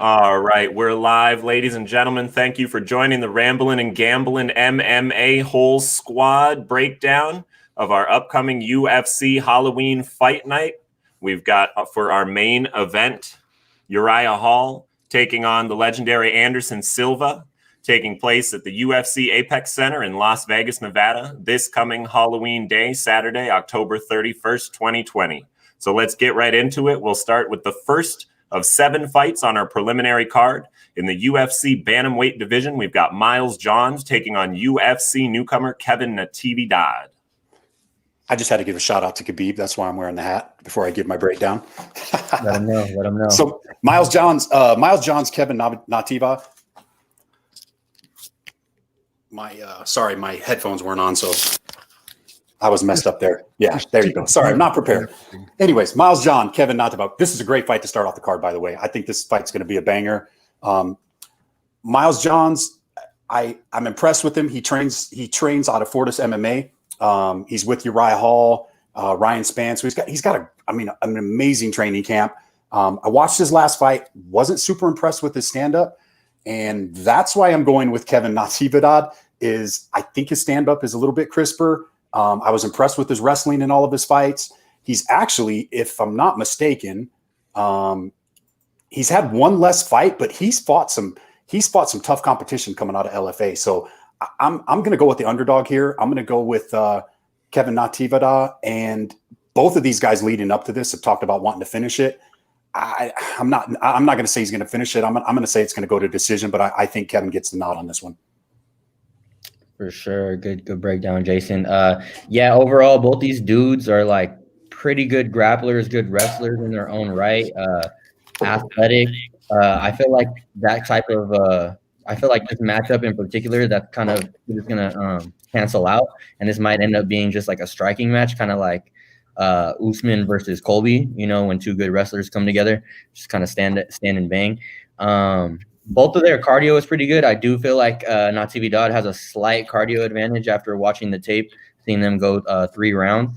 All right, we're live, ladies and gentlemen. Thank you for joining the Ramblin Gamblin MMA whole squad breakdown of our upcoming UFC Halloween Fight Night. We've got for our main event, Uriah Hall taking on the legendary Anderson Silva, taking place at the UFC APEX Center in Las Vegas, Nevada, this coming Halloween day, Saturday, October 31st, 2020. So let's get right into it. We'll start with the first of 7 fights on our preliminary card. In the UFC bantamweight division, we've got Miles Johns taking on UFC newcomer Kevin Natividad. I just had to give a shout out to Khabib. That's why I'm wearing the hat before I give my breakdown. Let him know. So Miles Johns, Kevin Natividad. Sorry, my headphones weren't on, so I was messed up there. Yeah, there you go. Sorry, I'm not prepared. Anyways, Miles John, Kevin Notiva. This is a great fight to start off the card, by the way. I think this fight's going to be a banger. Miles Johns, I'm impressed with him. He trains out of Fortis MMA. He's with Uriah Hall, Ryan Spann. So he's got an amazing training camp. I watched his last fight. Wasn't super impressed with his stand-up. And that's why I'm going with Kevin Natividad. I think his stand-up is a little bit crisper. I was impressed with his wrestling in all of his fights. He's actually, if I'm not mistaken, he's had one less fight, but he's fought some tough competition coming out of LFA. So I'm going to go with the underdog here. I'm going to go with Kevin Natividad, and both of these guys leading up to this have talked about wanting to finish it. I'm not going to say he's going to finish it. I'm going to say it's going to go to decision, but I think Kevin gets the nod on this one. For sure. Good breakdown, Jason. Overall, both these dudes are like pretty good grapplers, good wrestlers in their own right. Athletic. I feel like that type of this matchup in particular, that kind of is gonna cancel out, and this might end up being just like a striking match, kind of like Usman versus Colby, when two good wrestlers come together, just kind of stand and bang. Both of their cardio is pretty good. I do feel like Natividad has a slight cardio advantage after watching the tape, seeing them go 3 rounds.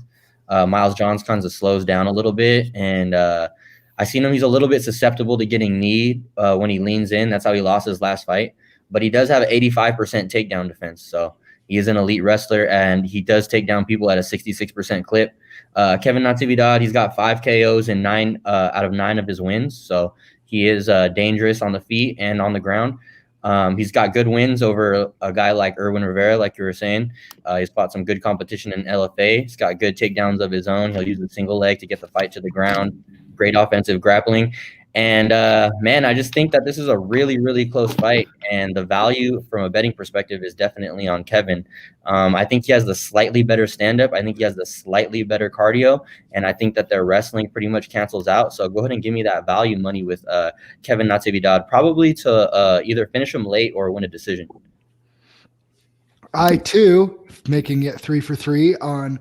Miles Johns kind of slows down a little bit, and I seen him. He's a little bit susceptible to getting kneed when he leans in. That's how he lost his last fight. But he does have an 85% takedown defense, so he is an elite wrestler, and he does take down people at a 66% clip. Kevin Natividad, he's got 5 KOs in 9 out of 9 of his wins, so he is dangerous on the feet and on the ground. He's got good wins over a guy like Irwin Rivera, like you were saying. He's fought some good competition in LFA. He's got good takedowns of his own. He'll use a single leg to get the fight to the ground. Great offensive grappling. And, I just think that this is a really, really close fight. And the value from a betting perspective is definitely on Kevin. I think he has the slightly better stand-up. I think he has the slightly better cardio. And I think that their wrestling pretty much cancels out. So go ahead and give me that value money with Kevin Natividad, probably to either finish him late or win a decision. I, too, making it 3 for 3 on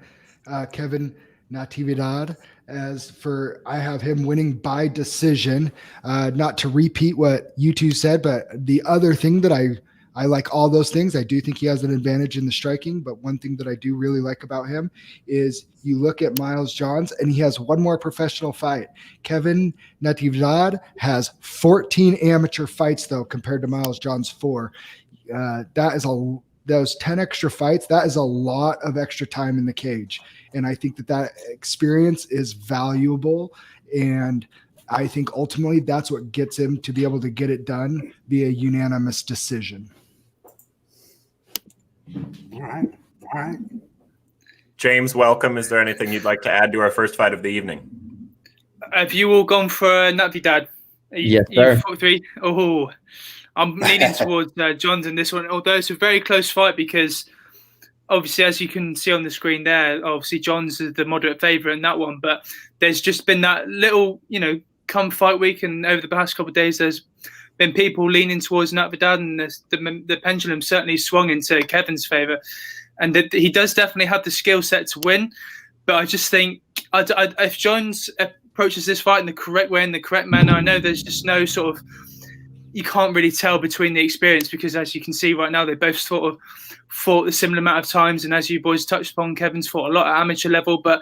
Kevin Natividad. I have him winning by decision. Not to repeat what you two said, but the other thing that I like all those things. I do think he has an advantage in the striking, but one thing that I do really like about him is you look at Miles Johns, and he has one more professional fight. Kevin Natividad has 14 amateur fights, though, compared to Miles Johns' 4. Those 10 extra fights, that is a lot of extra time in the cage. And I think that experience is valuable. And I think ultimately that's what gets him to be able to get it done via unanimous decision. All right. James, welcome. Is there anything you'd like to add to our first fight of the evening? Have you all gone for Natividad? Yes, sir. 3? Oh, I'm leaning towards Johns in this one, although it's a very close fight because obviously, as you can see on the screen there, obviously Johns is the moderate favourite in that one, but there's just been that little, come fight week, and over the past couple of days, there's been people leaning towards Natividad, and the pendulum certainly swung into Kevin's favour, and he does definitely have the skill set to win, but I just think if Johns approaches this fight in the correct way, in the correct manner, I know there's just no sort of, you can't really tell between the experience because, as you can see right now, they both sort of fought a similar amount of times. And as you boys touched upon, Kevin's fought a lot at amateur level. But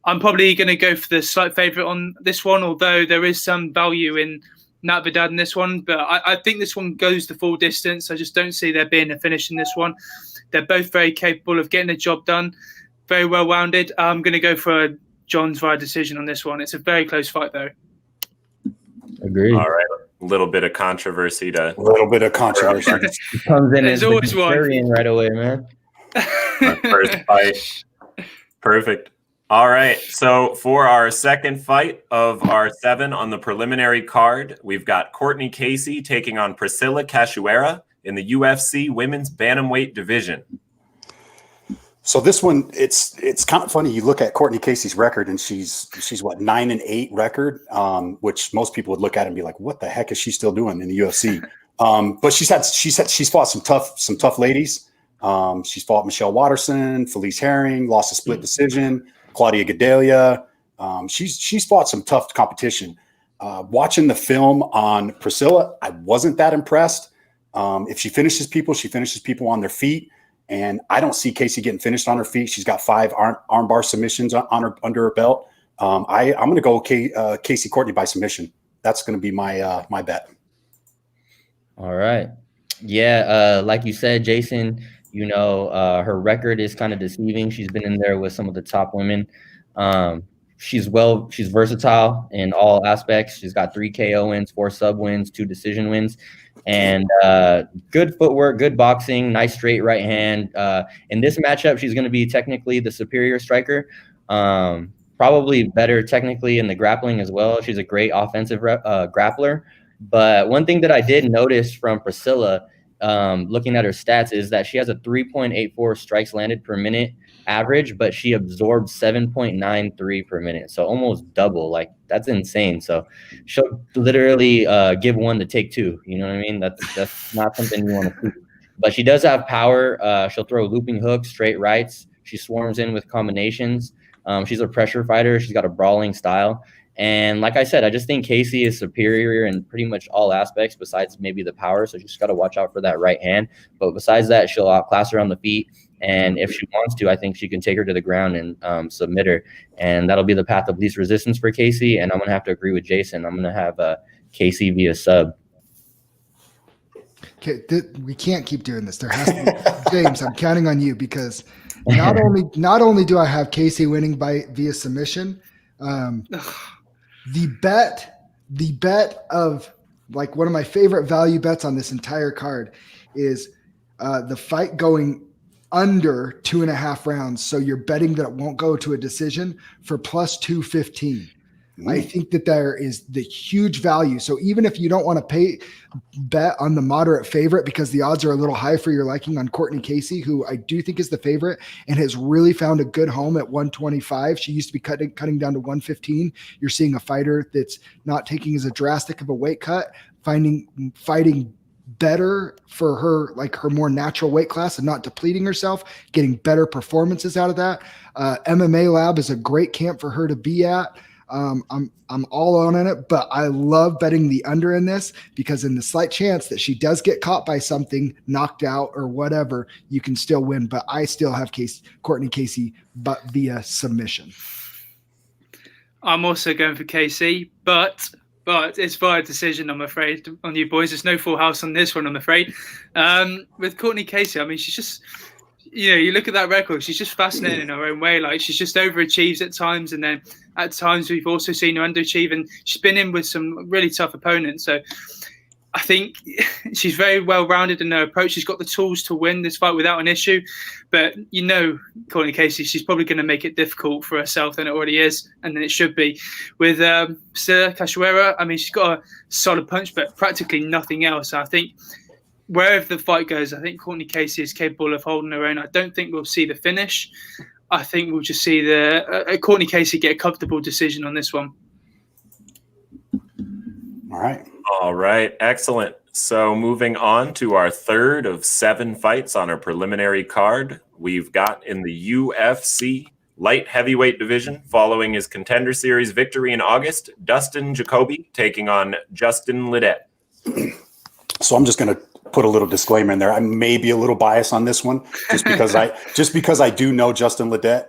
I'm probably going to go for the slight favourite on this one, although there is some value in Natividad in this one, but I think this one goes the full distance. I just don't see there being a finish in this one. They're both very capable of getting the job done, very well rounded. I'm going to go for John's via decision on this one. It's a very close fight, though. Agreed. All right, a little bit of controversy A little bit of controversy. Comes in There's as always one. right away, man. first fight. Perfect. All right, so for our second fight of our 7 on the preliminary card, we've got Courtney Casey taking on Priscilla Cachoeira in the UFC Women's Bantamweight division. So this one, it's kind of funny. You look at Courtney Casey's record, and she's what, 9-8 record, which most people would look at and be like, "What the heck is she still doing in the UFC?" But she's fought some tough ladies. She's fought Michelle Watterson, Felice Herring, lost a split decision. Claudia Gadelia. She's fought some tough competition. Watching the film on Priscilla, I wasn't that impressed. If she finishes people on their feet. And I don't see Casey getting finished on her feet. She's got 5 armbar submissions under her belt. I'm going to go Casey Courtney by submission. That's going to be my bet. All right. Yeah, like you said, Jason, her record is kind of deceiving. She's been in there with some of the top women. She's versatile in all aspects. She's got 3 KO wins, 4 sub wins, 2 decision wins, and good footwork, good boxing, nice straight right hand. In this matchup, she's going to be technically the superior striker. Probably better technically in the grappling as well. She's a great offensive grappler. But one thing that I did notice from Priscilla, looking at her stats, is that she has a 3.84 strikes landed per minute average, but she absorbed 7.93 per minute. So almost double. Like, that's insane. So she'll literally give 1 to take 2. You know what I mean? That's not something you want to do. But she does have power. She'll throw looping hooks, straight rights. She swarms in with combinations. She's a pressure fighter. She's got a brawling style. And like I said, I just think Casey is superior in pretty much all aspects besides maybe the power. So you just got to watch out for that right hand. But besides that, she'll outclass her on the feet. And if she wants to, I think she can take her to the ground and submit her. And that'll be the path of least resistance for Casey. And I'm going to have to agree with Jason. I'm going to have Casey via sub. Okay, we can't keep doing this. There has to be James. I'm counting on you, because not only do I have Casey winning via submission, the bet of, like, one of my favorite value bets on this entire card is the fight going under 2.5 rounds. So you're betting that it won't go to a decision for plus 215. I think that there is the huge value. So even if you don't want to bet on the moderate favorite because the odds are a little high for your liking on Courtney Casey, who I do think is the favorite and has really found a good home at 125. She used to be cutting down to 115. You're seeing a fighter that's not taking as a drastic of a weight cut, fighting better for her, like her more natural weight class, and not depleting herself, getting better performances out of that. MMA Lab is a great camp for her to be at. I'm all on it, but I love betting the under in this, because in the slight chance that she does get caught by something, knocked out or whatever, you can still win. But I still have Courtney Casey, but via submission. I'm also going for Casey, but it's via decision, I'm afraid, on you boys. There's no full house on this one, I'm afraid. With Courtney Casey, I mean, she's just, you look at that record, she's just fascinating in her own way. Like, she's just overachieves at times, and then at times we've also seen her underachieve, and she's been in with some really tough opponents. So I think she's very well-rounded in her approach. She's got the tools to win this fight without an issue. But Courtney Casey, she's probably going to make it difficult for herself than it already is, and then it should be. With Priscilla Cachoeira, I mean, she's got a solid punch, but practically nothing else. I think wherever the fight goes, I think Courtney Casey is capable of holding her own. I don't think we'll see the finish. I think we'll just see Courtney Casey get a comfortable decision on this one. All right. Excellent. So moving on to our third of 7 fights on our preliminary card, we've got in the UFC light heavyweight division, following his Contender Series victory in August, Dustin Jacoby taking on Justin Ladette. So I'm just going to put a little disclaimer in there. I may be a little biased on this one, just because I do know Justin Ladette.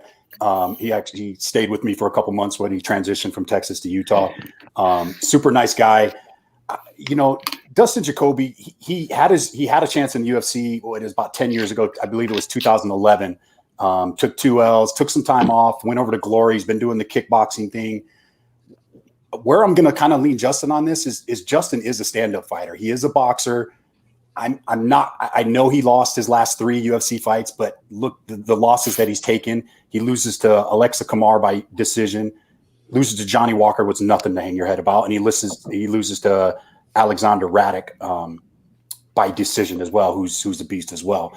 He actually stayed with me for a couple months when he transitioned from Texas to Utah. Super nice guy. Dustin Jacoby, he had a chance in the UFC. Well, it was about 10 years ago. I believe it was 2011. Took 2 L's, took some time off, went over to Glory. He's been doing the kickboxing thing. Where I'm going to kind of lean Justin on this is Justin is a stand-up fighter. He is a boxer. I'm not. I know he lost his last 3 UFC fights, but look, the losses that he's taken. He loses to Alexa Kamar by decision, loses to Johnny Walker, with nothing to hang your head about, and he loses to Alexander Radek by decision as well, who's a beast as well.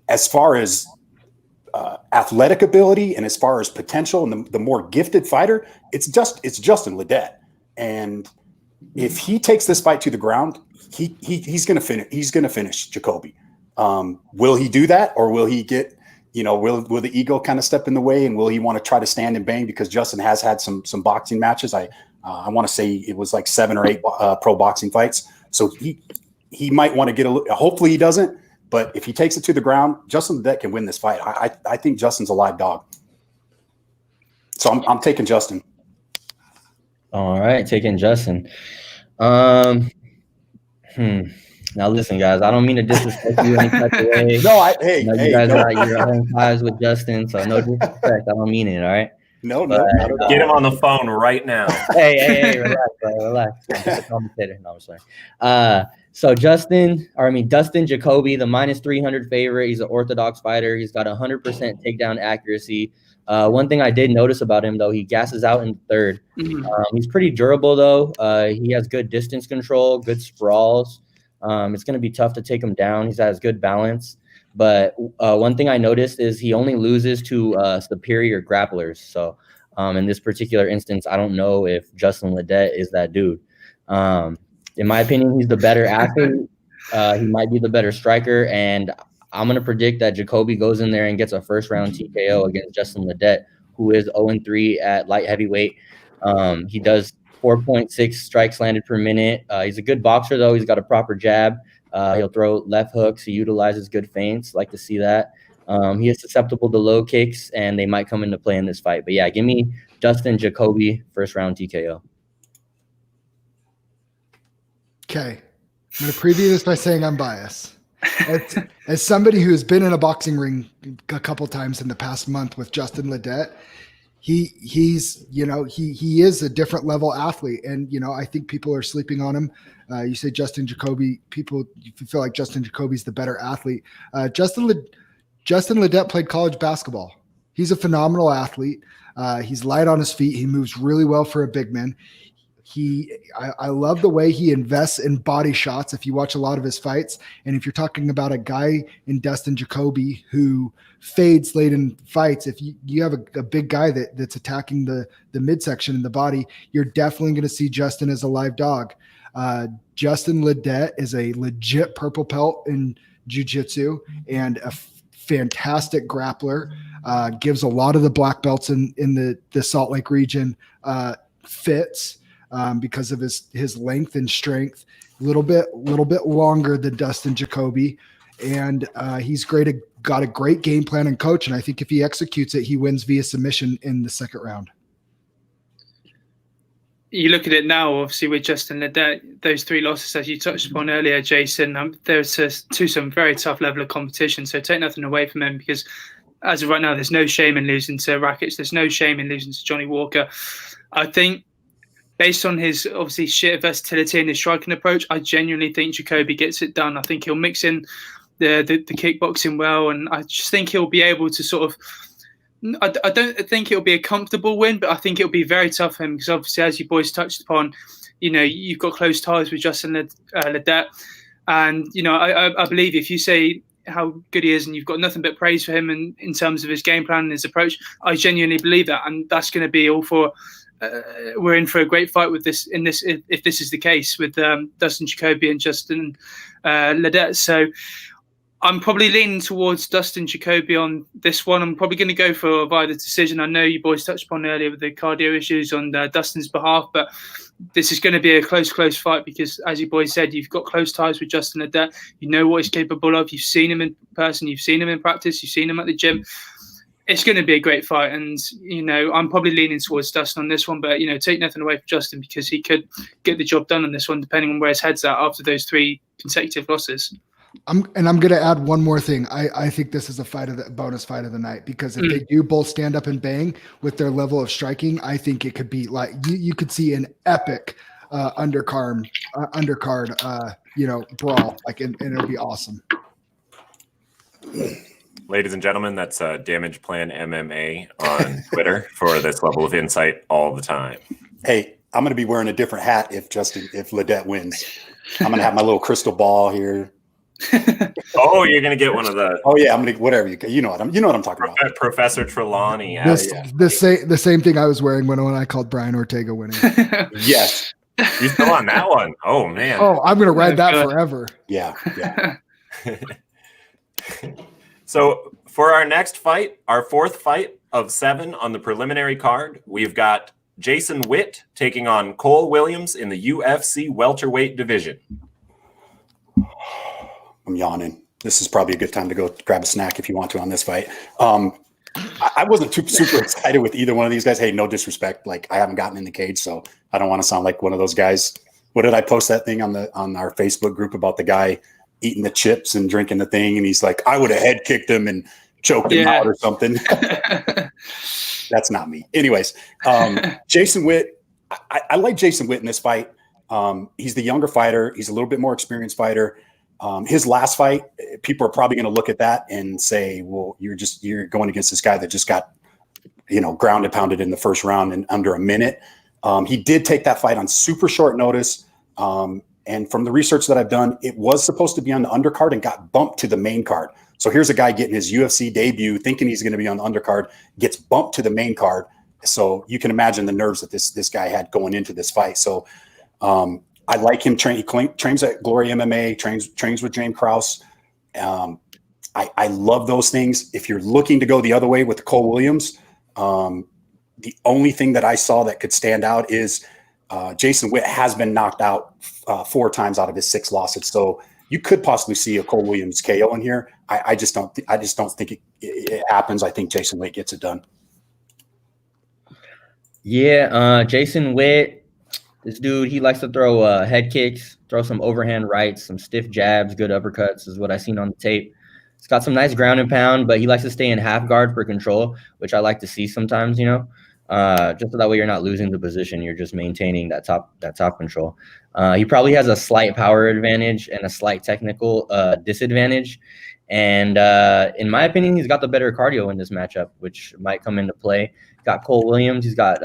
As far as athletic ability and as far as potential and the more gifted fighter, it's Justin Ladette. And if he takes this fight to the ground, he's going to finish. He's going to finish Jacoby. Will he do that, or will he get? Will the ego kind of step in the way, and will he want to try to stand and bang? Because Justin has had some boxing matches. I want to say it was like 7 or 8 pro boxing fights. So he might want to get a little. Hopefully he doesn't. But if he takes it to the ground, Justin Ladette can win this fight. I think Justin's a live dog. So I'm taking Justin. All right, taking Justin. Now listen, guys, I don't mean to disrespect you any type of way. No, you guys got your own ties with Justin, so no disrespect. I don't mean it, all right? No, but, not at all. Get him on the phone right now. Hey, relax, bro, relax. I'm just a commentator. No, I'm sorry. So Dustin Jacoby, the -300 favorite. He's an orthodox fighter. He's got 100% takedown accuracy. One thing I did notice about him, though, he gasses out in third. He's pretty durable, though. He has good distance control, good sprawls. It's going to be tough to take him down. He has good balance. But one thing I noticed is he only loses to superior grapplers. So in this particular instance, I don't know if Justin Ladette is that dude. In my opinion, he's the better athlete. He might be the better striker. And I'm going to predict that Jacoby goes in there and gets a first-round TKO against Justin Ladette, who is 0-3 at light heavyweight. He does 4.6 strikes landed per minute. He's a good boxer, though. He's got a proper jab. He'll throw left hooks. He utilizes good feints. Like to see that. He is susceptible to low kicks, and they might come into play in this fight. But, yeah, give me Justin Jacoby, first-round TKO. Okay. I'm going to preview this by saying I'm biased. As somebody who has been in a boxing ring a couple times in the past month with Justin Ladette, he is a different level athlete. And, I think people are sleeping on him. You say Justin Jacoby, people feel like Justin Jacoby's the better athlete. Justin Ladette played college basketball. He's a phenomenal athlete. He's light on his feet. He moves really well for a big man. I love the way he invests in body shots. If you watch a lot of his fights, and if you're talking about a guy in Dustin Jacoby who fades late in fights, if you have a big guy that's attacking the midsection in the body, you're definitely going to see Justin as a live dog. Justin Ladette is a legit purple belt in jiu-jitsu and a fantastic grappler. Gives a lot of the black belts in the Salt Lake region fits. Because of his length and strength, a little bit longer than Dustin Jacoby, and he's got a great game plan and coach. And I think if he executes it, he wins via submission in the second round. You look at it now, obviously with Justin Ladette, those 3 losses as you touched upon earlier, Jason. There's to some very tough level of competition. So take nothing away from him, because as of right now, there's no shame in losing to Rakic. There's no shame in losing to Johnny Walker. I think, based on his obviously sheer versatility and his striking approach, I genuinely think Jacoby gets it done. I think he'll mix in the kickboxing well, and I just think he'll be able to sort of. I don't think it'll be a comfortable win, but I think it'll be very tough for him, because obviously, as you boys touched upon, you've got close ties with Justin Ladette, and I believe if you say how good he is and you've got nothing but praise for him in terms of his game plan and his approach, I genuinely believe that, and that's going to be all for. We're in for a great fight with this. If this is the case with Dustin Jacoby and Justin Ladette, so I'm probably leaning towards Dustin Jacoby on this one. I'm probably going to go for via the decision. I know you boys touched upon earlier with the cardio issues on Dustin's behalf, but this is going to be a close fight, because, as you boys said, you've got close ties with Justin Ladette. You know what he's capable of. You've seen him in person. You've seen him in practice. You've seen him at the gym. it's going to be a great fight. And, I'm probably leaning towards Dustin on this one, but, take nothing away from Justin because he could get the job done on this one, depending on where his head's at after those 3 consecutive losses. I'm going to add one more thing. I think this is a bonus fight of the night because if they do both stand up and bang with their level of striking, I think it could be like you could see an epic undercard, brawl, and it'll be awesome. Ladies and gentlemen, that's Damage Plan MMA on Twitter for this level of insight all the time. Hey, I'm going to be wearing a different hat if Ladette wins. I'm going to have my little crystal ball here. Oh, you're going to get one of the. Oh yeah, I'm going to whatever you know what I'm talking about. Professor Trelawney. The same thing I was wearing when I called Brian Ortega winning. Yes. You still on that one? Oh man. Oh, I'm going to ride that forever. Yeah. So for our next fight, our 4th fight of 7 on the preliminary card, we've got Jason Witt taking on Cole Williams in the UFC welterweight division. I'm yawning. This is probably a good time to go grab a snack if you want to on this fight. I wasn't super excited with either one of these guys. Hey, no disrespect. Like I haven't gotten in the cage, so I don't want to sound like one of those guys. What did I post that thing on our Facebook group about the guy eating the chips and drinking the thing? And he's like, I would have head kicked him and choked him out or something. That's not me. Anyways, Jason Witt. I like Jason Witt in this fight. He's the younger fighter. He's a little bit more experienced fighter. His last fight, people are probably going to look at that and say, well, you're going against this guy that just got, grounded, pounded in the first round in under a minute. He did take that fight on super short notice. And from the research that I've done, it was supposed to be on the undercard and got bumped to the main card. So here's a guy getting his UFC debut, thinking he's going to be on the undercard, gets bumped to the main card. So you can imagine the nerves that this guy had going into this fight. So, I like him. He trains at Glory MMA, trains with James Krause. I love those things. If you're looking to go the other way with Cole Williams, the only thing that I saw that could stand out is Jason Witt has been knocked out 4 times out of his 6 losses. So you could possibly see a Cole Williams KO in here. I just don't think it happens. I think Jason Witt gets it done. Yeah, Jason Witt. This dude, he likes to throw head kicks, throw some overhand rights, some stiff jabs, good uppercuts is what I've seen on the tape. He's got some nice ground and pound, but he likes to stay in half guard for control, which I like to see sometimes, just so that way you're not losing the position. You're just maintaining that top control. He probably has a slight power advantage and a slight technical disadvantage. And in my opinion, he's got the better cardio in this matchup, which might come into play. Got Cole Williams. He's got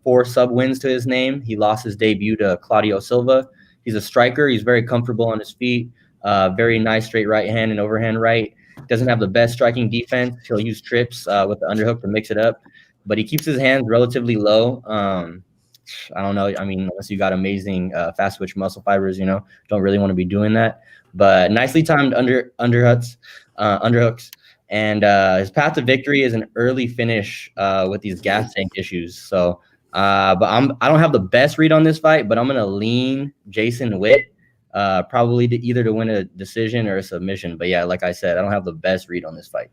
4 sub wins to his name. He lost his debut to Claudio Silva. He's a striker. He's very comfortable on his feet. Very nice straight right hand and overhand right. Doesn't have the best striking defense. He'll use trips with the underhook to mix it up. But he keeps his hands relatively low. I don't know. I mean, unless you got amazing fast twitch muscle fibers, don't really want to be doing that. But nicely timed underhooks. And his path to victory is an early finish with these gas tank issues. So, but I don't have the best read on this fight, but I'm gonna lean Jason Witt, probably to win a decision or a submission. But yeah, like I said, I don't have the best read on this fight.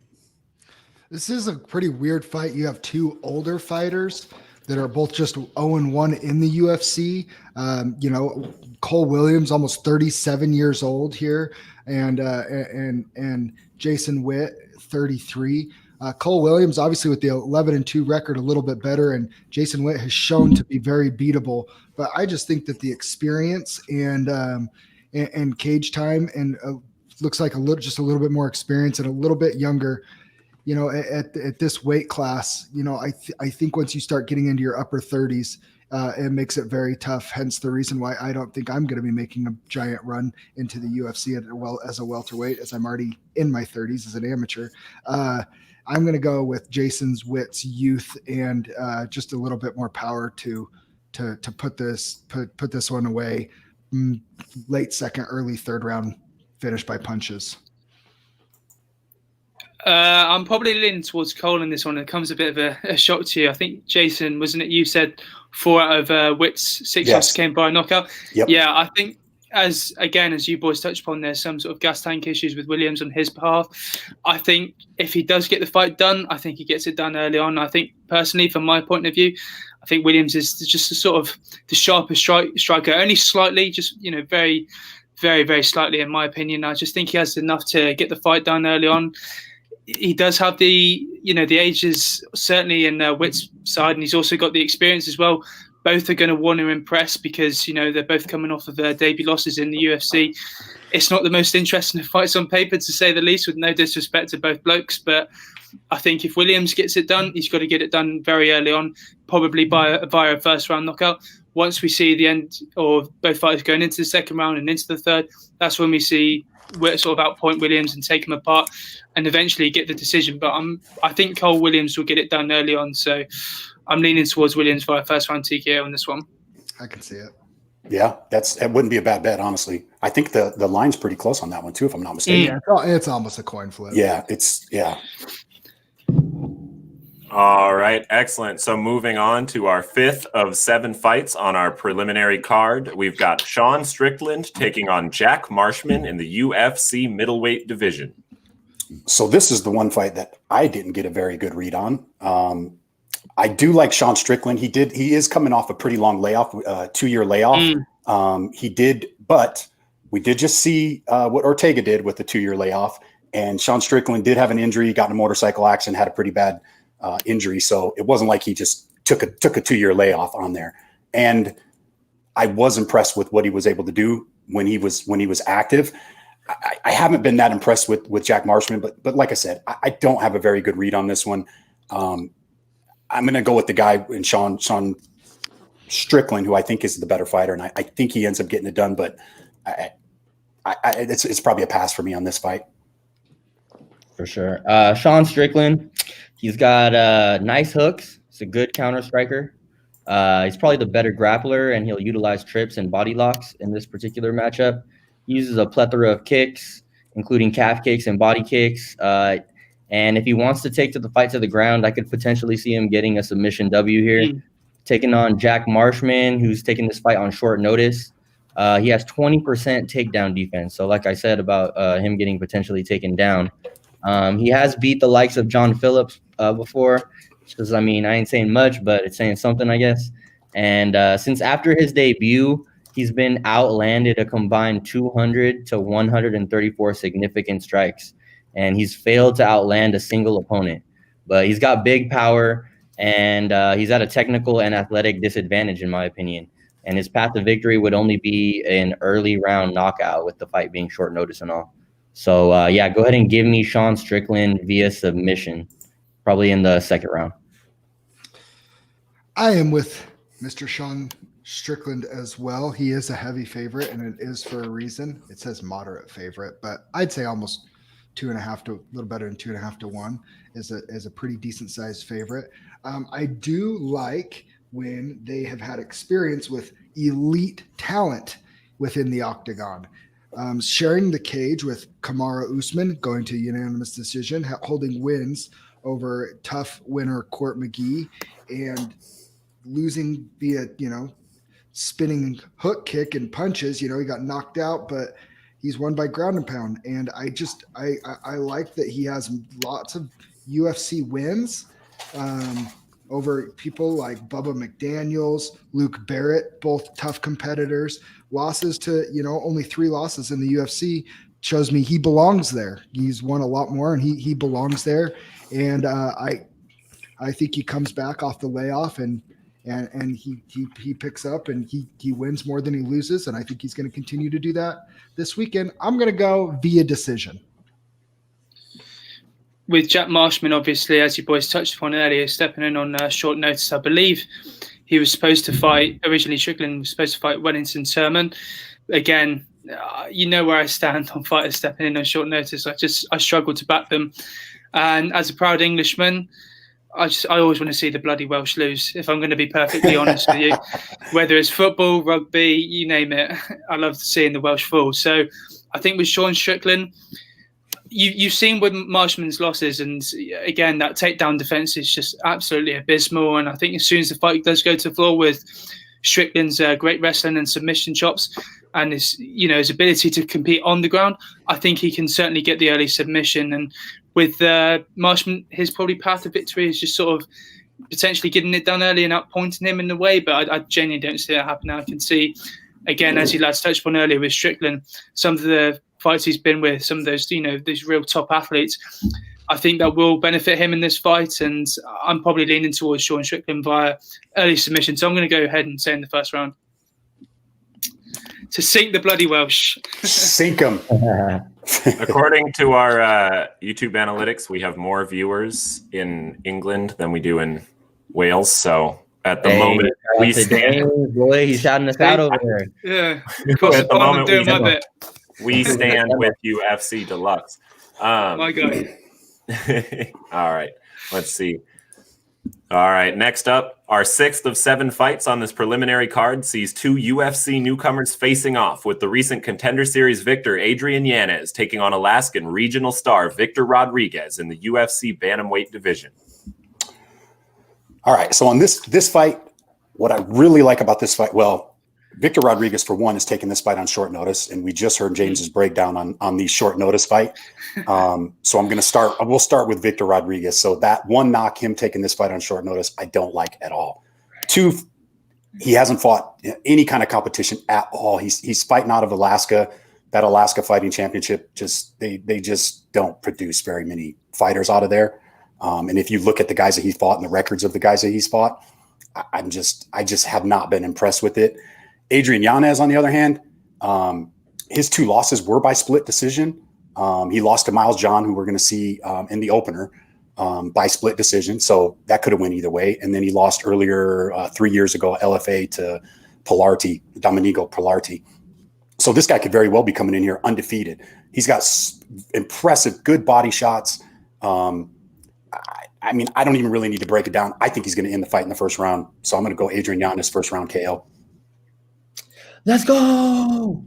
This is a pretty weird fight. You have 2 older fighters that are both just 0-1 in the UFC. Cole Williams, almost 37 years old here, and Jason Witt, 33. Cole Williams, obviously with the 11-2 record, a little bit better, and Jason Witt has shown to be very beatable. But I just think that the experience and cage time and looks like a little bit more experience and a little bit younger. At this weight class, I think once you start getting into your upper 30s, it makes it very tough. Hence the reason why I don't think I'm going to be making a giant run into the UFC as a welterweight, as I'm already in my 30s as an amateur. I'm going to go with Jason Witt's youth and just a little bit more power to put this one away. Late second, early third round finish by punches. I'm probably leaning towards Cole in this one. It comes a bit of a shock to you. I think, Jason, wasn't it you said 4 out of Witt's 6 losses came by knockout? Yep. Yeah, I think as you boys touched upon, there's some sort of gas tank issues with Williams on his behalf. I think if he does get the fight done, I think he gets it done early on. I think personally, from my point of view, I think Williams is just a sort of the sharpest striker, only slightly, just very, very, very slightly, in my opinion. I just think he has enough to get the fight done early on. He does have the ages certainly in Witt's side, and he's also got the experience as well. Both are going to want to impress because, they're both coming off of their debut losses in the UFC. It's not the most interesting of fights on paper, to say the least, with no disrespect to both blokes. But I think if Williams gets it done, he's got to get it done very early on, probably via a first-round knockout. Once we see the end of both fighters going into the second round and into the third, that's when we see Witt sort of outpoint Williams and take him apart and eventually get the decision. But I think Cole Williams will get it done early on. So I'm leaning towards Williams via first round TKO on this one. I can see it. Yeah, that wouldn't be a bad bet, honestly. I think the line's pretty close on that one too, if I'm not mistaken. It's almost a coin flip. Yeah. All right, excellent. So moving on to our 5th of 7 fights on our preliminary card, we've got Sean Strickland taking on Jack Marshman in the UFC middleweight division. So this is the one fight that I didn't get a very good read on. I do like Sean Strickland. He is coming off a pretty long layoff, 2-year layoff. But we did just see what Ortega did with the 2-year layoff. And Sean Strickland did have an injury, got in a motorcycle accident, had a pretty bad injury. So it wasn't like he just took a 2-year layoff on there. And I was impressed with what he was able to do when he was active. I haven't been that impressed with Jack Marshman, but like I said, I don't have a very good read on this one. I'm going to go with the guy in Sean Strickland, who I think is the better fighter, and I think he ends up getting it done. But it's probably a pass for me on this fight. For sure. Sean Strickland, he's got nice hooks. He's a good counter striker. He's probably the better grappler, and he'll utilize trips and body locks in this particular matchup. He uses a plethora of kicks, including calf kicks and body kicks. And if he wants to take the fight to the ground, I could potentially see him getting a submission W here, taking on Jack Marshman, who's taking this fight on short notice. He has 20% takedown defense. So like I said about him getting potentially taken down, he has beat the likes of John Phillips before. Because, I ain't saying much, but it's saying something, I guess. And since after his debut, he's been outlanded a combined 200 to 134 significant strikes. And he's failed to outland a single opponent. But he's got big power, and he's at a technical and athletic disadvantage, in my opinion. And his path to victory would only be an early round knockout, with the fight being short notice and all. So, go ahead and give me Sean Strickland via submission, probably in the second round. I am with Mr. Sean Strickland as well. He is a heavy favorite, and it is for a reason. It says moderate favorite, but I'd say almost 2.5 to a little better than 2.5 to 1 is a pretty decent sized favorite. I do like when they have had experience with elite talent within the octagon. Sharing the cage with Kamaru Usman, going to unanimous decision, holding wins over tough winner Court McGee, and losing via, spinning hook kick and punches. He got knocked out, but he's won by ground and pound. And I like that he has lots of UFC wins over people like Bubba McDaniels, Luke Barrett, both tough competitors. Losses to, only 3 losses in the UFC shows me he belongs there. He's won a lot more, and he belongs there. And I think he comes back off the layoff and he picks up and he wins more than he loses. And I think he's going to continue to do that this weekend. I'm going to go via decision. With Jack Marshman, obviously, as you boys touched upon earlier, stepping in on short notice, I believe he was supposed to fight, originally Strickland was supposed to fight Wellington Turman. Again, where I stand on fighters stepping in on short notice. I struggle to back them. And as a proud Englishman, I always want to see the bloody Welsh lose, if I'm going to be perfectly honest with you. Whether it's football, rugby, you name it, I love seeing the Welsh fall. So I think with Sean Strickland, you've seen with Marshman's losses, and again, that takedown defense is just absolutely abysmal. And I think as soon as the fight does go to the floor with Strickland's great wrestling and submission chops, and his ability to compete on the ground, I think he can certainly get the early submission. And with Marshman, his probably path to victory is just sort of potentially getting it done early and outpointing him in the way. But I genuinely don't see that happening. I can see, again, as you lads touched on earlier with Strickland, some of the fights he's been with, some of those, these real top athletes, I think that will benefit him in this fight. And I'm probably leaning towards Sean Strickland via early submission. So I'm going to go ahead and say in the first round. To sink the bloody Welsh. Sink them. According to our YouTube analytics, we have more viewers in England than we do in Wales. So at the moment, we stand. Boy, he's shouting us out over there. Yeah. At the moment, we stand with UFC Deluxe. My God. All right. Let's see. All right. Next up, our 6th of 7 fights on this preliminary card sees 2 UFC newcomers facing off, with the recent Contender Series victor Adrian Yanez taking on Alaskan regional star Victor Rodriguez in the UFC Bantamweight division. All right. So on this fight, what I really like about this fight, well, Victor Rodriguez, for one, is taking this fight on short notice, and we just heard James's breakdown on the short notice fight. So we'll start with Victor Rodriguez. So that one knock, him taking this fight on short notice, I don't like at all. 2, he hasn't fought any kind of competition at all. He's fighting out of Alaska. That Alaska Fighting Championship, they just don't produce very many fighters out of there. And if you look at the guys that he fought and the records of the guys that he's fought, I just have not been impressed with it. Adrian Yanez, on the other hand, his 2 losses were by split decision. He lost to Miles John, who we're going to see in the opener, by split decision. So that could have went either way. And then he lost earlier 3 years ago, LFA, to Domenico Pilarti. So this guy could very well be coming in here undefeated. He's got impressive, good body shots. I mean, I don't even really need to break it down. I think he's going to end the fight in the first round. So I'm going to go Adrian Yanez first round KO. Let's go.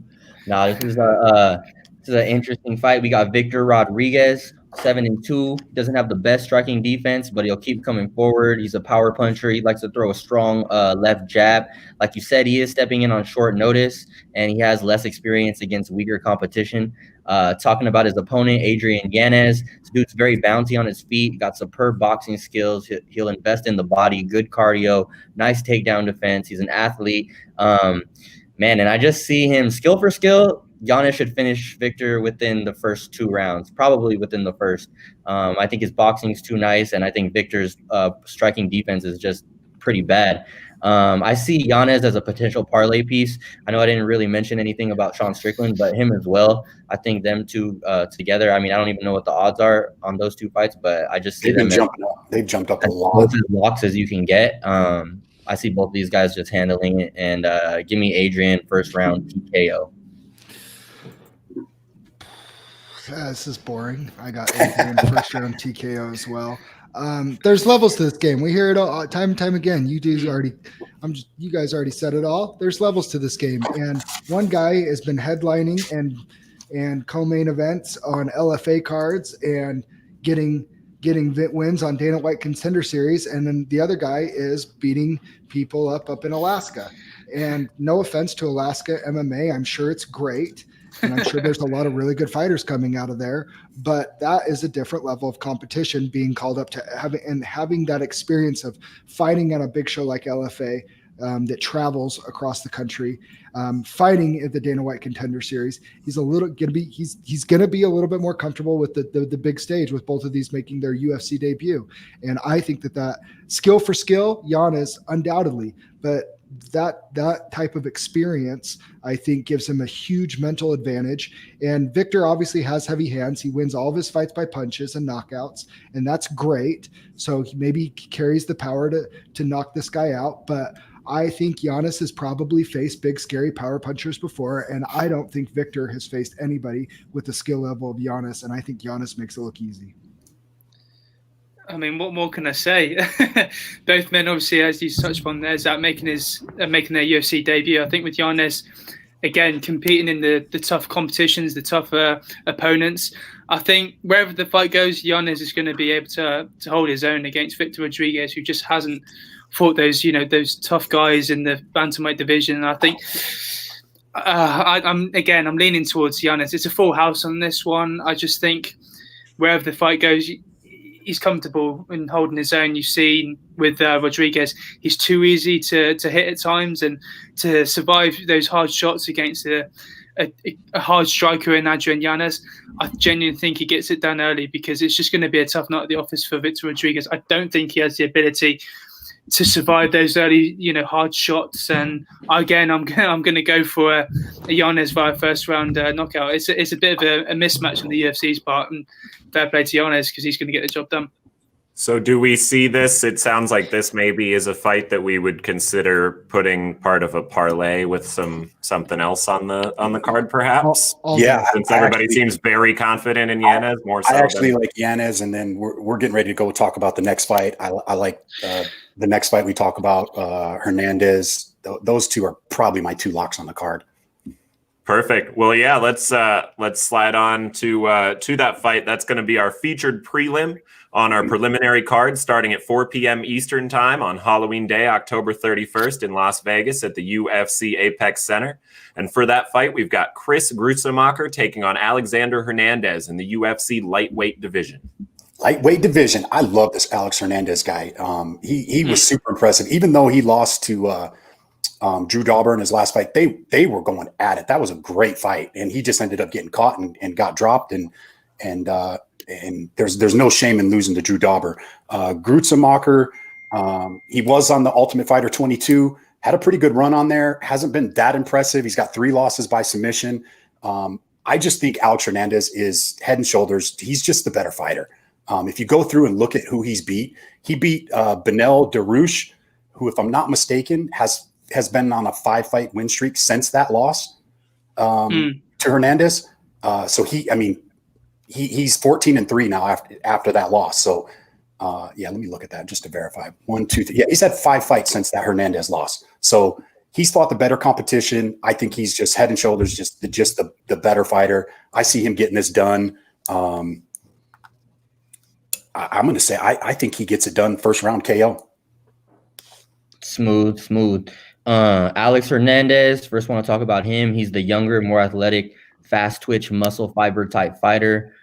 No, this is an interesting fight. We got Victor Rodriguez, 7-2. Doesn't have the best striking defense, but he'll keep coming forward. He's a power puncher. He likes to throw a strong left jab. Like you said, he is stepping in on short notice, and he has less experience against weaker competition. Talking about his opponent, Adrian Yanez, this dude's very bouncy on his feet, got superb boxing skills. He'll invest in the body, good cardio, nice takedown defense. He's an athlete. Man, and I just see him skill for skill. Yana should finish Victor within the first 2 rounds, probably within the first. I think his boxing is too nice, and I think Victor's striking defense is just pretty bad. I see Yanez as a potential parlay piece. I know I didn't really mention anything about Sean Strickland, but him as well. I think them 2 together. I mean, I don't even know what the odds are on those 2 fights, but I just see them jumping up. They've jumped up a lot. Both as locks as you can get. I see both these guys just handling it, and give me Adrian first round TKO. This is boring. I got Adrian first round TKO as well. There's levels to this game. We hear it all time and time again. You guys already said it all. There's levels to this game, and one guy has been headlining and co-main events on LFA cards and getting wins on Dana White Contender Series, and then the other guy is beating people up in Alaska. And no offense to Alaska MMA, I'm sure it's great, and I'm sure there's a lot of really good fighters coming out of there, but that is a different level of competition, being called up to having that experience of fighting on a big show like LFA that travels across the country, fighting at the Dana White Contender Series. He's going to be a little bit more comfortable with the big stage, with both of these making their UFC debut. And I think that skill for skill, Yanez undoubtedly, but that type of experience, I think, gives him a huge mental advantage. And Victor obviously has heavy hands. He wins all of his fights by punches and knockouts, and that's great. So he carries the power to knock this guy out. But I think Yanez has probably faced big, scary power punchers before, and I don't think Victor has faced anybody with the skill level of Yanez, and I think Yanez makes it look easy. I mean, what more can I say? Both men, obviously, as you touched upon, there's that making their UFC debut. I think with Yanez, again, competing in the tough competitions, the tougher opponents, I think wherever the fight goes, Yanez is going to be able to hold his own against Victor Rodriguez, who just hasn't fought those tough guys in the bantamweight division. And I think I'm leaning towards Giannis. It's a full house on this one. I just think wherever the fight goes, he's comfortable in holding his own. You've seen with Rodriguez, he's too easy to hit at times, and to survive those hard shots against a hard striker in Adrian Yanez, I genuinely think he gets it done early, because it's just going to be a tough night at the office for Victor Rodriguez. I don't think he has the ability to survive those early, hard shots. And again, I'm going to go for a Yanez via first round knockout. It's a bit of a mismatch on the UFC's part, and fair play to Yanez because he's going to get the job done. So do we see this? It sounds like this maybe is a fight that we would consider putting part of a parlay with something else on the card, perhaps. Since everybody seems very confident in Yanez, more so. I actually like Yanez, and then we're getting ready to go talk about the next fight. I like the next fight we talk about, Hernandez. Those two are probably my two locks on the card. Perfect. Well, yeah, let's slide on to that fight. That's going to be our featured prelim on our preliminary card, starting at 4 p.m. Eastern time on Halloween Day, October 31st in Las Vegas at the UFC APEX Center. And for that fight, we've got Chris Grutzemacher taking on Alexander Hernandez in the UFC lightweight division. Lightweight division. I love this Alex Hernandez guy. He was super impressive, even though he lost to Drew Dauber in his last fight. They were going at it. That was a great fight, and he just ended up getting caught and got dropped. And there's no shame in losing to Drew Dauber. Grutzemacher, he was on the Ultimate Fighter 22, had a pretty good run on there. Hasn't been that impressive. He's got 3 losses by submission. I just think Alex Hernandez is head and shoulders. He's just the better fighter. If you go through and look at who he beat Benel Darouche, who, if I'm not mistaken, has been on a 5-fight win streak since that loss to Hernandez. So he's 14-3 now after that loss. So let me look at that just to verify. 1, 2, 3. Yeah, he's had 5 fights since that Hernandez loss. So he's fought the better competition. I think he's just head and shoulders just the better fighter. I see him getting this done. I'm going to say I think he gets it done first round KO. Smooth. Alex Hernandez, first want to talk about him. He's the younger, more athletic, fast twitch, muscle fiber type fighter.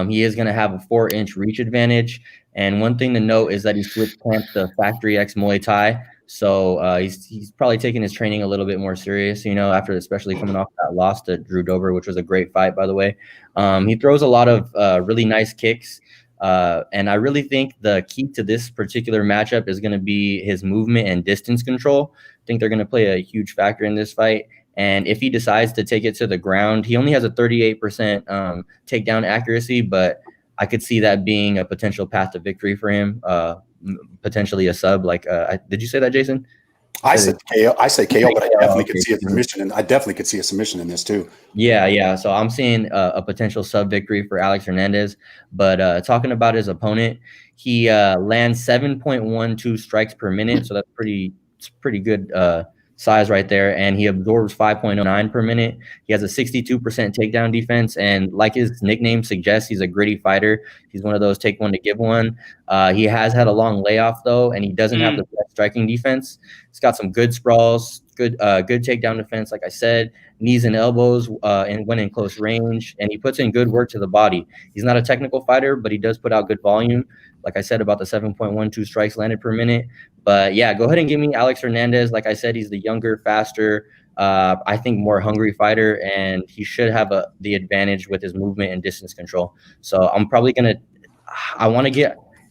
He is going to have a 4-inch reach advantage. And one thing to note is that he switched camps to Factory X Muay Thai. So he's probably taking his training a little bit more serious, after especially coming off that loss to Drew Dober, which was a great fight, by the way. He throws a lot of really nice kicks. And I really think the key to this particular matchup is going to be his movement and distance control. I think they're going to play a huge factor in this fight. And if he decides to take it to the ground, he only has a 38% takedown accuracy, but I could see that being a potential path to victory for him, potentially a sub. Did you say that, Jason? I said KO, but I definitely could see a submission, and I definitely could see a submission in this too. Yeah. So I'm seeing a potential sub victory for Alex Hernandez. But talking about his opponent, he lands 7.12 strikes per minute, so that's pretty good size right there, and he absorbs 5.09 per minute. He has a 62% takedown defense, and like his nickname suggests, he's a gritty fighter. He's one of those take one to give one. He has had a long layoff though, and he doesn't have the best striking defense. He's got some good sprawls, good takedown defense, like I said, knees and elbows, and when in close range, and he puts in good work to the body. He's not a technical fighter, but he does put out good volume. Like I said, about the 7.12 strikes landed per minute. But yeah, go ahead and give me Alex Hernandez. Like I said, he's the younger, faster, I think more hungry fighter, and he should have the advantage with his movement and distance control. So I'm probably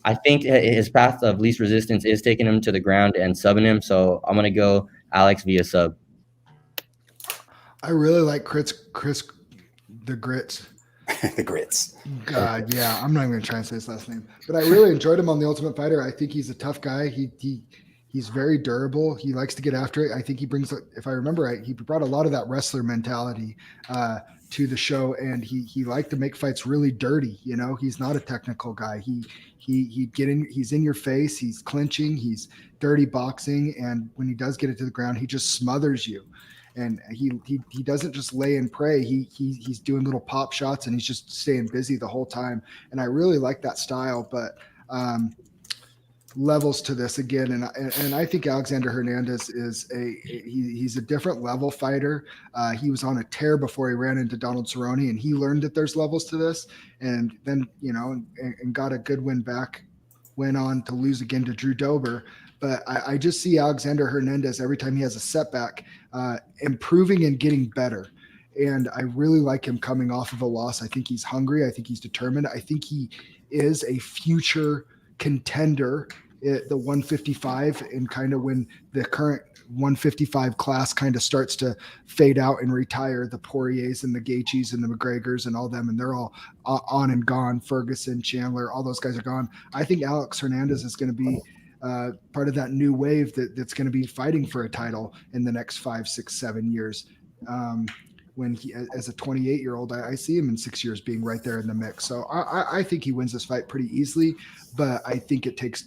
I think his path of least resistance is taking him to the ground and subbing him. So I'm going to go Alex via sub. I really like Chris the Grits. The Grits. God, yeah. I'm not even going to try and say his last name. But I really enjoyed him on The Ultimate Fighter. I think he's a tough guy. He's very durable. He likes to get after it. I think he brings, if I remember right, he brought a lot of that wrestler mentality to the show, and he liked to make fights really dirty. He's not a technical guy. He's in your face. He's clinching. He's dirty boxing. And when he does get it to the ground, he just smothers you. And he doesn't just lay and pray. He's doing little pop shots, and he's just staying busy the whole time. And I really like that style. But levels to this again, and I think Alexander Hernandez is he's a different level fighter. He was on a tear before he ran into Donald Cerrone, and he learned that there's levels to this, and then and got a good win back. Went on to lose again to Drew Dober, but I just see Alexander Hernandez every time he has a setback, improving and getting better. And I really like him coming off of a loss. I think he's hungry. I think he's determined. I think he is a future contender at the 155, and kind of when the current 155 class kind of starts to fade out and retire, the Poiriers and the Gaethjes and the McGregors and all them, and they're all on and gone. Ferguson, Chandler, all those guys are gone. I think Alex Hernandez is going to be part of that new wave that's going to be fighting for a title in the next 5, 6, 7 years. When he, as a 28-year-old, I see him in 6 years being right there in the mix. So I think he wins this fight pretty easily, but I think it takes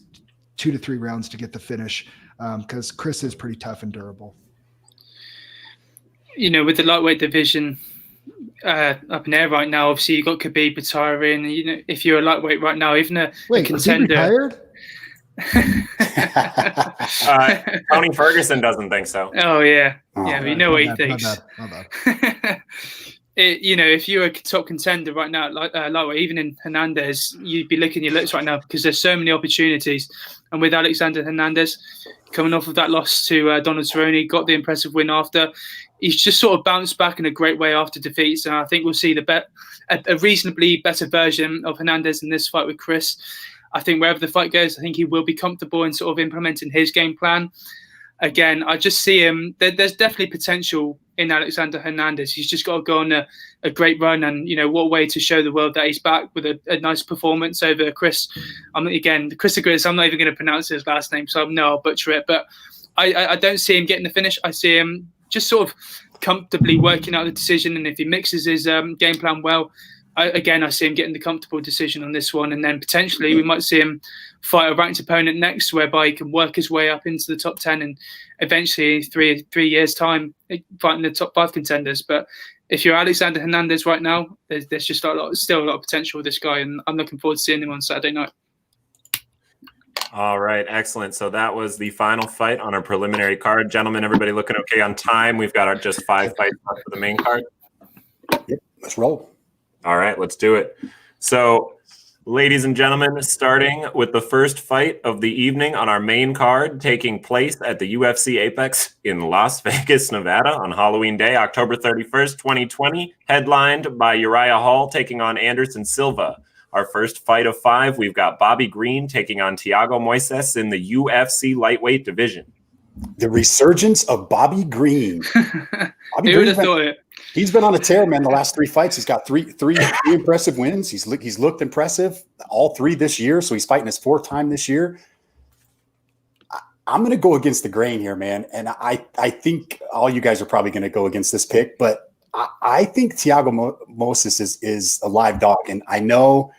2 to 3 rounds to get the finish, because Chris is pretty tough and durable. With the lightweight division up in there right now, obviously you've got Khabib retiring. If you're a lightweight right now, even a contender. Is he retired? Tony Ferguson doesn't think so. Oh yeah, we know what he thinks. My bad. If you're a top contender right now, lightweight, even in Hernandez, you'd be licking your lips right now, because there's so many opportunities. And with Alexander Hernandez coming off of that loss to Donald Cerrone, got the impressive win after, he's just sort of bounced back in a great way after defeats. And I think we'll see a reasonably better version of Hernandez in this fight with Chris. I think wherever the fight goes, I think he will be comfortable in sort of implementing his game plan. Again, I just see him. There's definitely potential in Alexander Hernandez. He's just got to go on a great run, and what way to show the world that he's back with a nice performance over Chris. Chris Agris. I'm not even going to pronounce his last name, so I'll butcher it. But I don't see him getting the finish. I see him just sort of comfortably working out the decision, and if he mixes his game plan well, I see him getting the comfortable decision on this one, and then potentially we might see him fight a ranked opponent next, whereby he can work his way up into the top 10 and eventually 3 years' time fighting the top 5 contenders. But if you're Alexander Hernandez right now, there's just still a lot of potential with this guy, and I'm looking forward to seeing him on Saturday night. All right, excellent. So that was the final fight on our preliminary card. Gentlemen, everybody looking okay on time? We've got just 5 fights left for the main card. Yep, let's roll. All right, let's do it. So, ladies and gentlemen, starting with the first fight of the evening on our main card, taking place at the UFC APEX in Las Vegas, Nevada on Halloween Day, October 31st, 2020, headlined by Uriah Hall taking on Anderson Silva. Our first fight of 5, we've got Bobby Green taking on Thiago Moises in the UFC lightweight division. The resurgence of Bobby Green. Who would have thought it? He's been on a tear, man. The last 3 fights, he's got three impressive wins. He's looked impressive, all 3 this year. So he's fighting his 4th time this year. I'm going to go against the grain here, man. And I think all you guys are probably going to go against this pick, but I think Thiago Moises is a live dog. And I know,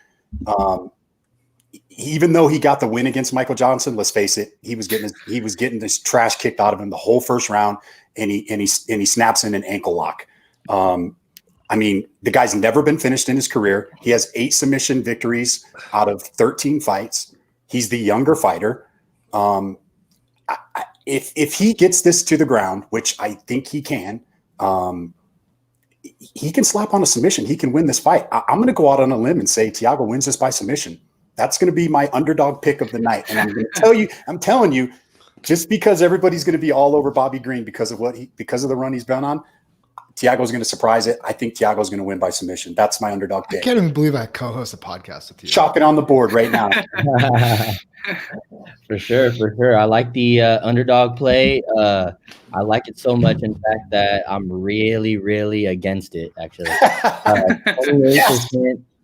even though he got the win against Michael Johnson, let's face it, he was getting this trash kicked out of him the whole first round, and he snaps in an ankle lock. The guy's never been finished in his career. He has 8 submission victories out of 13 fights. He's the younger fighter. If he gets this to the ground, which I think he can slap on a submission. He can win this fight. I'm going to go out on a limb and say Thiago wins this by submission. That's going to be my underdog pick of the night. And I'm telling you, just because everybody's going to be all over Bobby Green because of the run he's been on, Thiago's going to surprise it. I think Thiago's going to win by submission. That's my underdog pick. I can't even believe I co-host a podcast with you. Chalk it on the board right now. For sure. I like the underdog play. I like it so much, in fact, that I'm really, really against it, actually.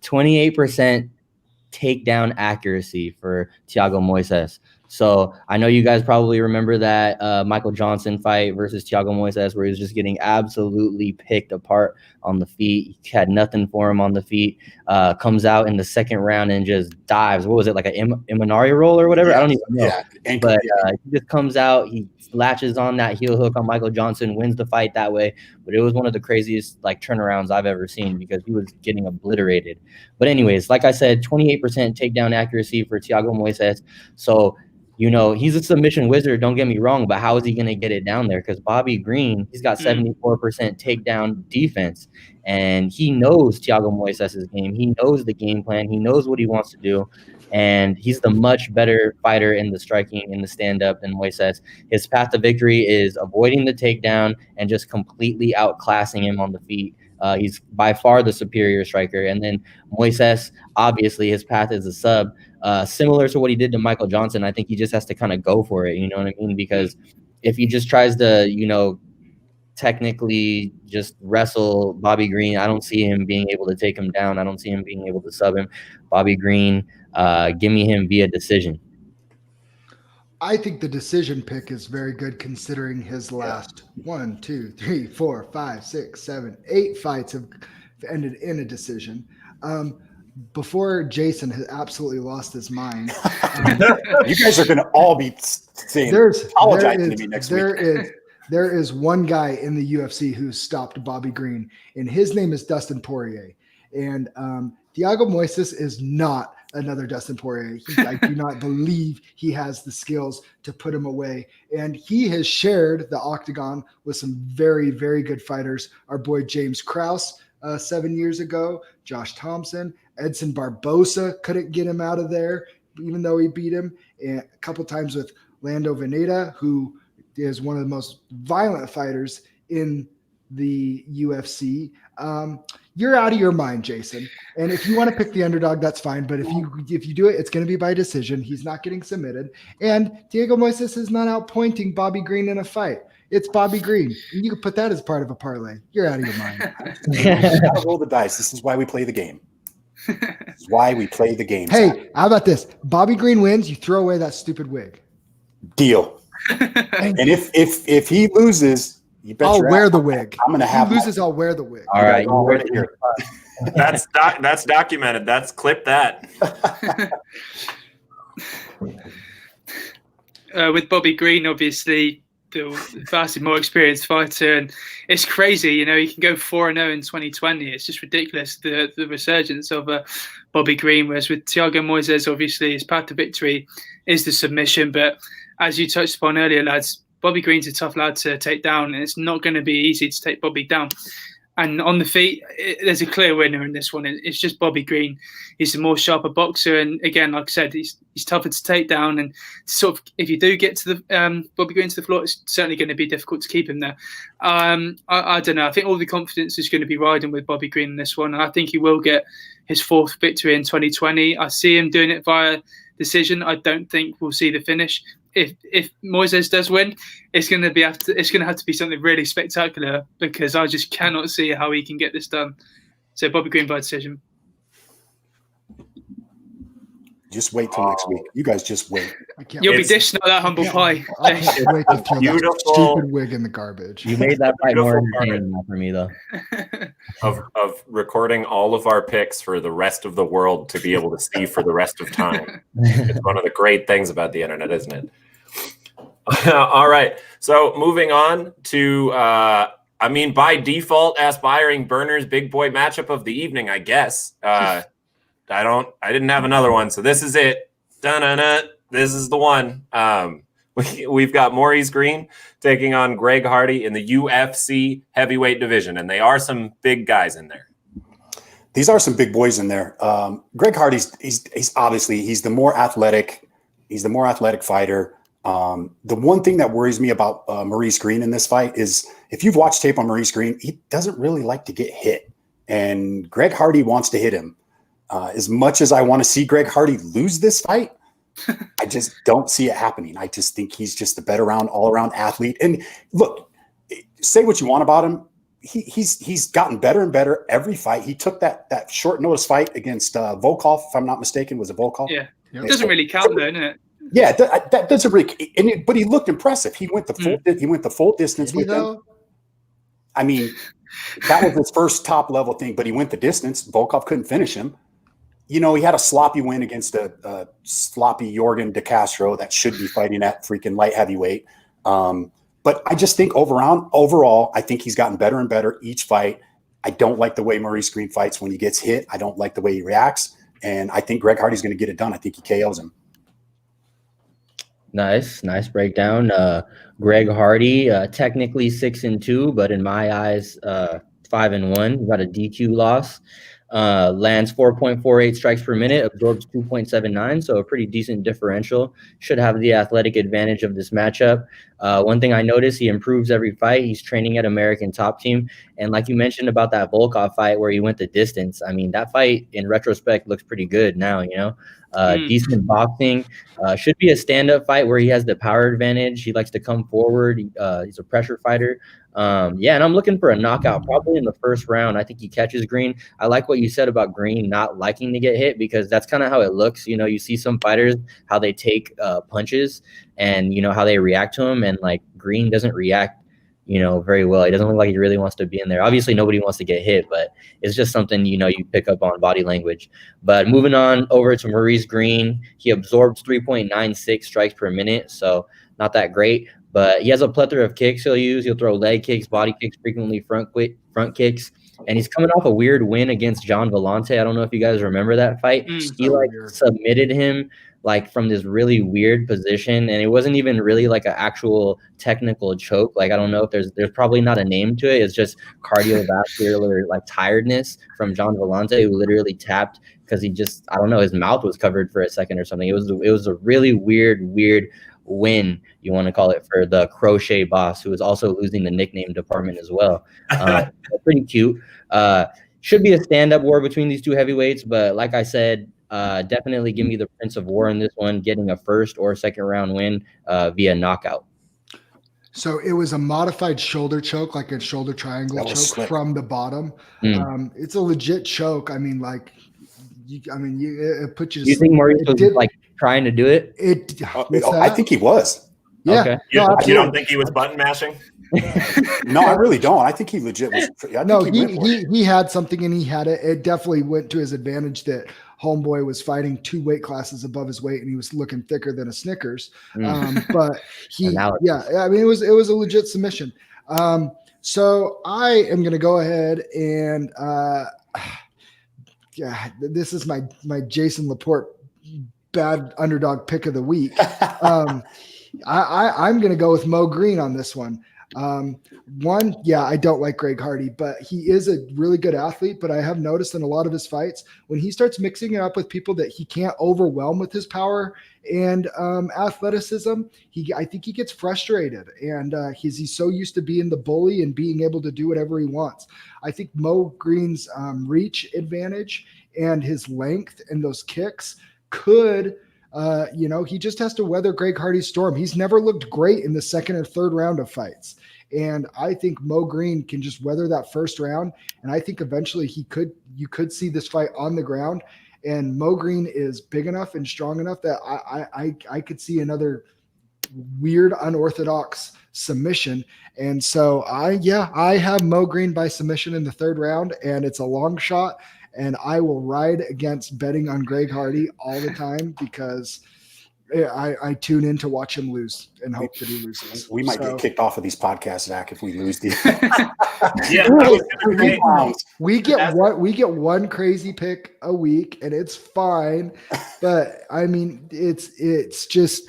28% takedown accuracy for Thiago Moises. So I know you guys probably remember that Michael Johnson fight versus Thiago Moises, where he was just getting absolutely picked apart on the feet. He had nothing for him on the feet. Comes out in the second round and just dives. What was it, like a Imanari roll or whatever? I don't even know. Yeah, but he just comes out. He latches on that heel hook on Michael Johnson, wins the fight that way. But it was one of the craziest like turnarounds I've ever seen because he was getting obliterated. But anyways, like I said, 28% takedown accuracy for Thiago Moises. So you know, he's a submission wizard, don't get me wrong, but how is he going to get it down there? Because Bobby Green, he's got 74% takedown defense, and he knows Thiago Moises' game. He knows the game plan. He knows what he wants to do, and he's the much better fighter in the striking, in the stand-up than Moises. His path to victory is avoiding the takedown and just completely outclassing him on the feet. He's by far the superior striker. And then Moises, obviously, his path is a sub. Similar to what he did to Michael Johnson, I think he just has to kind of go for it, you know what I mean? Because if he just tries to, you know, technically just wrestle Bobby Green, I don't see him being able to take him down. I don't see him being able to sub him. Bobby Green, give me him via decision. I think the decision pick is very good considering his last 1, 2, 3, 4, 5, 6, 7, 8 fights have ended in a decision. Before Jason has absolutely lost his mind. You guys are going to all be saying, apologizing to me next week. There is one guy in the UFC who's stopped Bobby Green, and his name is Dustin Poirier. And Thiago Moises is not another Dustin Poirier. I do not believe he has the skills to put him away. And he has shared the octagon with some very, very good fighters. Our boy James Krause 7 years ago, Josh Thompson, Edson Barbosa couldn't get him out of there, even though he beat him. And a couple times with Lando Veneta, who is one of the most violent fighters in the UFC. You're out of your mind, Jason. And if you want to pick the underdog, that's fine. But if you do it, it's going to be by decision. He's not getting submitted. And Thiago Moises is not outpointing Bobby Green in a fight. It's Bobby Green. You can put that as part of a parlay. You're out of your mind. You gotta roll the dice. This is why we play the game. This is why we play the game. Hey, how about this? Bobby Green wins, you throw away that stupid wig. Deal. And if he loses, you bet I'll wear the wig. I'm gonna have. If he loses, I'll wear the wig. All right, all right here. That's documented. That's clip that. With Bobby Green, obviously, the vastly more experienced fighter, and it's crazy. You know, he can go 4-0 in 2020. It's just ridiculous the resurgence of Bobby Green. Whereas with Thiago Moises, obviously, his path to victory is the submission. But as you touched upon earlier, lads, Bobby Green's a tough lad to take down, and it's not going to be easy to take Bobby down. And on the feet, there's a clear winner in this one. It's just Bobby Green. He's a more sharper boxer, and again, like I said, he's tougher to take down. And sort of, if you do get to the Bobby Green to the floor, it's certainly going to be difficult to keep him there. I don't know. I think all the confidence is going to be riding with Bobby Green in this one, and I think he will get his 4th victory in 2020. I see him doing it via decision. I don't think we'll see the finish. If Moises does win, it's going to have to be something really spectacular, because I just cannot see how he can get this done. So Bobby Green by decision. Just wait till next week. You guys just wait. You'll be dishing out that humble pie. I can't wait to throw that stupid wig in the garbage. You made that fight more entertaining for me, though. Of recording all of our picks for the rest of the world to be able to see for the rest of time. It's one of the great things about the internet, isn't it? All right. So moving on to, by default, aspiring burners, big boy matchup of the evening, I guess. I didn't have another one, so this is it. Dun-dun-dun. This is the one. We've got Maurice Green taking on Greg Hardy in the UFC heavyweight division, and they are some big guys in there. These are some big boys in there. Greg Hardy's he's obviously he's the more athletic. He's the more athletic fighter. The one thing that worries me about Maurice Green in this fight is if you've watched tape on Maurice Green, he doesn't really like to get hit, and Greg Hardy wants to hit him. As much as I want to see Greg Hardy lose this fight, I just don't see it happening. I just think he's just a better all-around athlete. And look, say what you want about him. He's gotten better and better every fight. He took that short notice fight against Volkov, if I'm not mistaken. Was it Volkov? Yeah. It doesn't really count though, doesn't it? Yeah, that doesn't really. But he looked impressive. He went the full. He went the full distance with him. I mean, that was his first top level thing. But he went the distance. Volkov couldn't finish him. You know, he had a sloppy win against a sloppy Jorgen De Castro that should be fighting at freaking light heavyweight. But I just think overall, I think he's gotten better and better each fight. I don't like the way Maurice Green fights when he gets hit. I don't like the way he reacts. And I think Greg Hardy's going to get it done. I think he KOs him. Nice breakdown. Greg Hardy, technically 6-2, but in my eyes, 5-1. He got a DQ loss. Lands 4.48 strikes per minute, absorbs 2.79, so a pretty decent differential. Should have the athletic advantage of this matchup. One thing I noticed, he improves every fight. He's training at American Top Team, and like you mentioned about that Volkov fight where he went the distance, I mean, that fight in retrospect looks pretty good now, you know. Decent boxing. Should be a stand-up fight where he has the power advantage. He likes to come forward. He's a pressure fighter. Yeah, and I'm looking for a knockout probably in the first round. I think he catches Green. I like what you said about Green not liking to get hit, because that's kind of how it looks. You know, you see some fighters, how they take punches and, you know, how they react to them. And like Green doesn't react, you know, very well. He doesn't look like he really wants to be in there. Obviously, nobody wants to get hit, but it's just something, you know, you pick up on body language. But moving on over to Maurice Green, he absorbs 3.96 strikes per minute, so not that great. But he has a plethora of kicks he'll use. He'll throw leg kicks, body kicks, frequently front kicks. And he's coming off a weird win against John Vellante. I don't know if you guys remember that fight. He like submitted him like from this really weird position, and it wasn't even really like an actual technical choke. Like, I don't know if there's probably not a name to it. It's just cardiovascular like tiredness from John Vellante, who literally tapped because he just, I don't know, his mouth was covered for a second or something. It was a really weird win, you want to call it, for the crochet boss, who is also losing the nickname department as well. Pretty cute. Should be a stand-up war between these two heavyweights, but like I said, definitely give me the Prince of War in this one, getting a first or second round win via knockout. So it was a modified shoulder choke, like a shoulder triangle choke from the bottom. It's a legit choke. I mean, like, it put you. You think Maurice was like trying to do it? I think he was. Yeah. Okay. You don't think he was button mashing? No, I really don't. I think he legit was. He had something, and he had it. It definitely went to his advantage that homeboy was fighting 2 weight classes above his weight, and he was looking thicker than a Snickers. But I mean, it was a legit submission. So I am going to go ahead and this is my Jason Laporte bad underdog pick of the week. I'm going to go with Mo Green on this one. I don't like Greg Hardy, but he is a really good athlete. But I have noticed in a lot of his fights, when he starts mixing it up with people that he can't overwhelm with his power and athleticism, I think he gets frustrated, and he's so used to being the bully and being able to do whatever he wants. I think Mo Green's reach advantage and his length and those kicks could, he just has to weather Greg Hardy's storm. He's never looked great in the second or third round of fights. And I think Mo Green can just weather that first round. And I think eventually you could see this fight on the ground. And Mo Green is big enough and strong enough that I could see another weird, unorthodox submission. And so I have Mo Green by submission in the third round, and it's a long shot. And I will ride against betting on Greg Hardy all the time, because I tune in to watch him lose and hope that he loses. We might get kicked off of these podcasts, Zach, if we lose these. We get one crazy pick a week, and it's fine. But I mean, it's just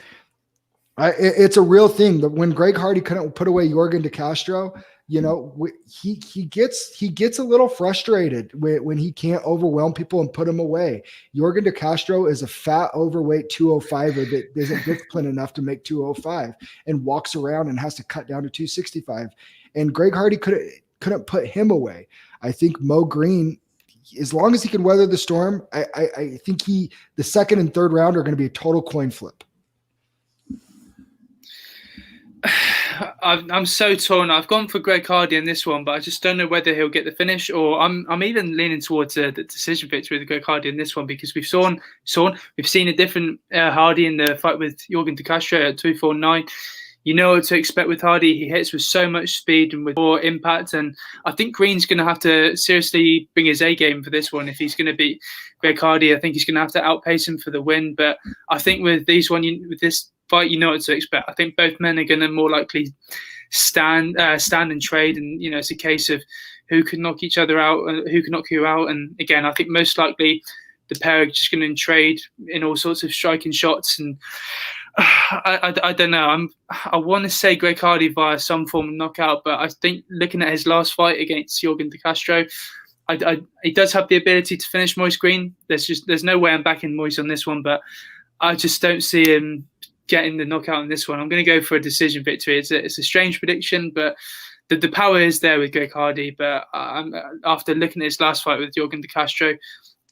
it's a real thing that when Greg Hardy couldn't put away Jorgen De Castro, he gets a little frustrated when he can't overwhelm people and put them away. Jorgen De Castro is a fat, overweight 205er that isn't disciplined enough to make 205 and walks around and has to cut down to 265. And Greg Hardy couldn't put him away. I think Mo Green, as long as he can weather the storm, I think the second and third round are going to be a total coin flip. I'm so torn. I've gone for Greg Hardy in this one, but I just don't know whether he'll get the finish, or I'm even leaning towards the decision victory with Greg Hardy in this one, because we've seen a different Hardy in the fight with Jorgen De Castro at 249. You know what to expect with Hardy. He hits with so much speed and with more impact. And I think Green's going to have to seriously bring his A game for this one. If he's going to beat Greg Hardy, I think he's going to have to outpace him for the win. But I think with this fight, you know what to expect. I think both men are going to more likely stand and trade. And, you know, it's a case of who can knock each other out, who can knock who out. And again, I think most likely the pair are just going to trade in all sorts of striking shots. And I don't know. I want to say Greg Hardy via some form of knockout, but I think looking at his last fight against Jorgen De Castro, he does have the ability to finish Moise Green. There's no way I'm backing Moise on this one, but I just don't see him getting the knockout in this one. I'm going to go for a decision victory. It's a strange prediction, but the power is there with Greg Hardy. But after looking at his last fight with Jorgen De Castro,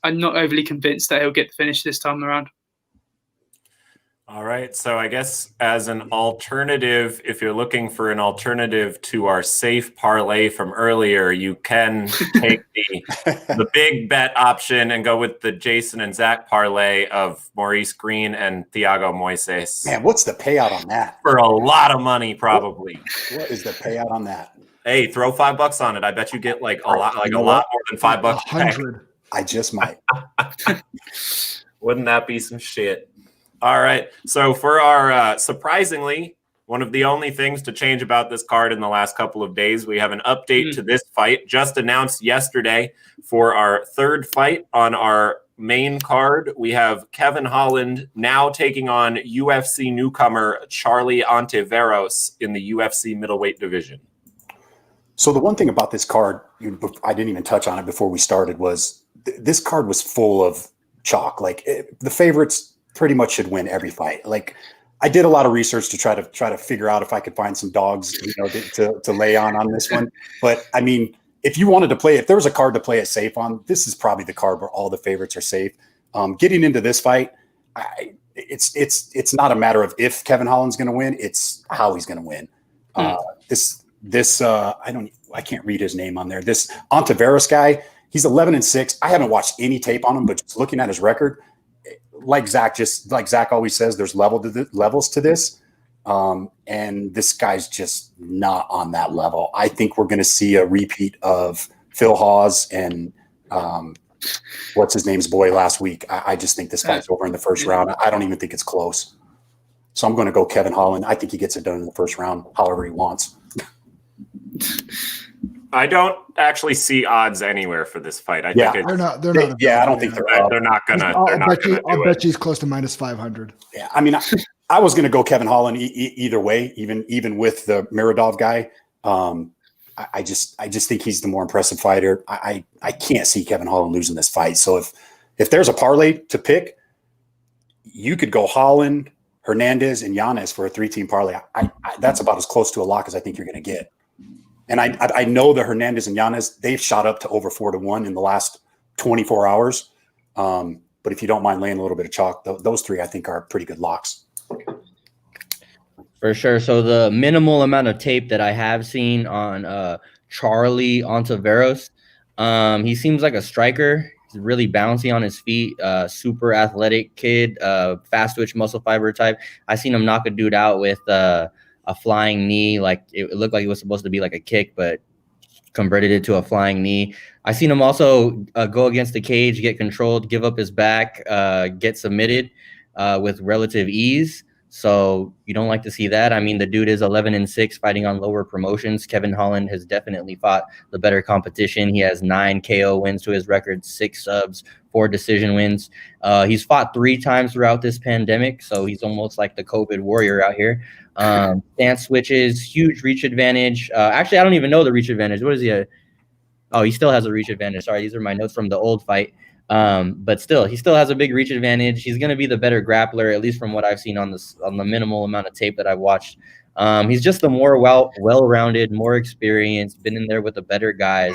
I'm not overly convinced that he'll get the finish this time around. All right. So I guess as an alternative, if you're looking for an alternative to our safe parlay from earlier, you can take the big bet option and go with the Jason and Zach parlay of Maurice Green and Thiago Moises. Man, what's the payout on that? For a lot of money, probably. What is the payout on that? Hey, throw $5 on it. I bet you get like a lot more than $5. 100. I just might. Wouldn't that be some shit? All right. So for our surprisingly, one of the only things to change about this card in the last couple of days, we have an update to this fight just announced yesterday for our third fight on our main card. We have Kevin Holland now taking on UFC newcomer Charlie Anteveros in the UFC middleweight division. So the one thing about this card, I didn't even touch on it before we started, was this card was full of chalk. Like the favorites pretty much should win every fight. Like I did a lot of research to try to figure out if I could find some dogs, you know, to lay on this one. But I mean, if you wanted to play, if there was a card to play it safe on, this is probably the card where all the favorites are safe. Getting into this fight, it's not a matter of if Kevin Holland's going to win; it's how he's going to win. I can't read his name on there. This Anteveros guy, he's 11-6. I haven't watched any tape on him, but just looking at his record, like Zach always says, there's levels to this. And this guy's just not on that level. I think we're going to see a repeat of Phil Hawes and what's his name's boy last week. I just think this fight's over in the first round. I don't even think it's close. So I'm going to go Kevin Holland. I think he gets it done in the first round, however he wants. I don't actually see odds anywhere for this fight. I think they're not. Yeah, I don't think they're not gonna. I'll bet you he's close to minus 500. Yeah, I mean, I was going to go Kevin Holland either way, even with the Miradov guy. I just think he's the more impressive fighter. I can't see Kevin Holland losing this fight. So if there's a parlay to pick, you could go Holland, Hernandez, and Yana for a 3-team parlay. That's about as close to a lock as I think you're going to get. And I know the Hernandez and Yanas, they've shot up to over 4-1 in the last 24 hours. But if you don't mind laying a little bit of chalk, those three I think are pretty good locks. For sure. So the minimal amount of tape that I have seen on Charlie Anteveros, he seems like a striker. He's really bouncy on his feet, super athletic kid, fast twitch muscle fiber type. I seen him knock a dude out with a flying knee. Like it looked like it was supposed to be like a kick, but converted it to a flying knee. I seen him also go against the cage, get controlled, give up his back, get submitted with relative ease. So you don't like to see that. I mean, the dude is 11-6 fighting on lower promotions. Kevin Holland has definitely fought the better competition. He has 9 KO wins to his record, 6 subs, 4 decision wins. He's fought 3 times throughout this pandemic, so he's almost like the COVID warrior out here. Stance switches, huge reach advantage. Actually, I don't even know the reach advantage. What is he? Oh, he still has a reach advantage. Sorry, these are my notes from the old fight. But still, he still has a big reach advantage. He's going to be the better grappler, at least from what I've seen on the minimal amount of tape that I've watched. He's just the more well-rounded, more experienced, been in there with the better guys,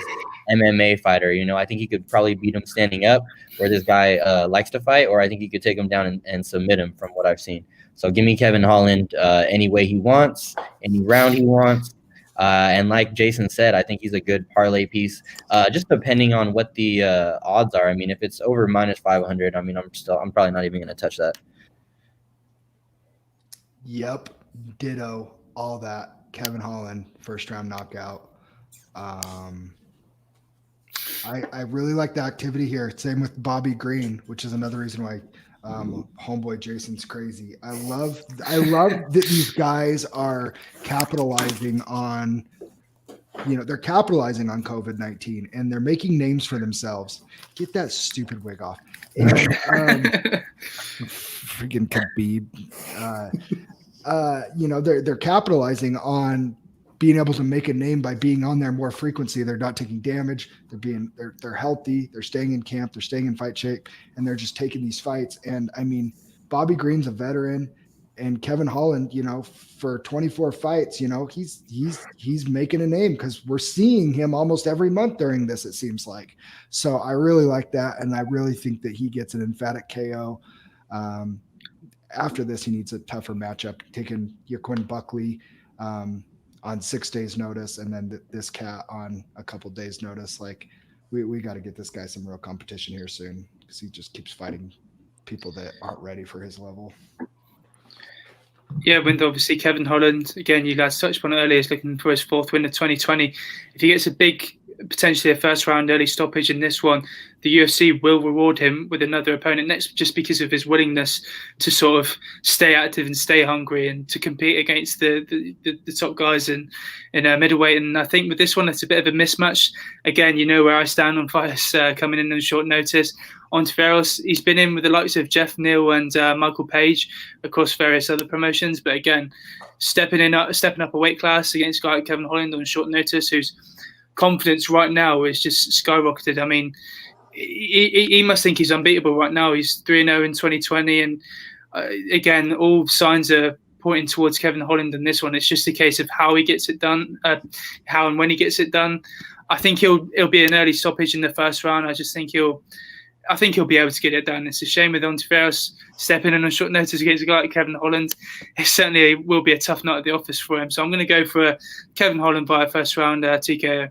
MMA fighter. You know, I think he could probably beat him standing up, where this guy likes to fight, or I think he could take him down and submit him from what I've seen. So give me Kevin Holland any way he wants, any round he wants. And like Jason said, I think he's a good parlay piece. Just depending on what the odds are. I mean, if it's over -500, I mean, I'm probably not even going to touch that. Yep, ditto, all that. Kevin Holland, first round knockout. I really like the activity here. Same with Bobby Green, which is another reason why homeboy Jason's crazy. I love that these guys are capitalizing on, they're capitalizing on COVID-19 and they're making names for themselves. Get that stupid wig off. And, freaking Khabib. They're capitalizing on being able to make a name by being on there more frequency. They're not taking damage. They're healthy. They're staying in camp. They're staying in fight shape, and they're just taking these fights. And I mean, Bobby Green's a veteran, and Kevin Holland, for 24 fights, he's making a name because we're seeing him almost every month during this, it seems like. So I really like that, and I really think that he gets an emphatic KO. After this, he needs a tougher matchup, taking Yaquin Buckley on 6 days notice, and then this cat on a couple days notice. Like we got to get this guy some real competition here soon, because he just keeps fighting people that aren't ready for his level. Yeah, with obviously Kevin Holland, again, you guys touched on it earlier, is looking for his 4th win of 2020. If he gets potentially a first round early stoppage in this one, the UFC will reward him with another opponent next, just because of his willingness to sort of stay active and stay hungry and to compete against the top guys in middleweight. And I think with this one, it's a bit of a mismatch. Again, where I stand on fighters coming in on short notice. Anteveros, he's been in with the likes of Jeff Neal and Michael Page across various other promotions, but again, stepping up a weight class against a guy like Kevin Holland on short notice, whose confidence right now is just skyrocketed. I mean, he must think he's unbeatable right now. He's 3-0 in 2020, and again, all signs are pointing towards Kevin Holland in this one. It's just a case of how he gets it done, how and when he gets it done. I think he'll be an early stoppage in the first round. I think he'll be able to get it done. It's a shame with Anteveros stepping in on short notice against a guy like Kevin Holland. It certainly will be a tough night at the office for him. So I'm going to go for Kevin Holland by a first round TKO.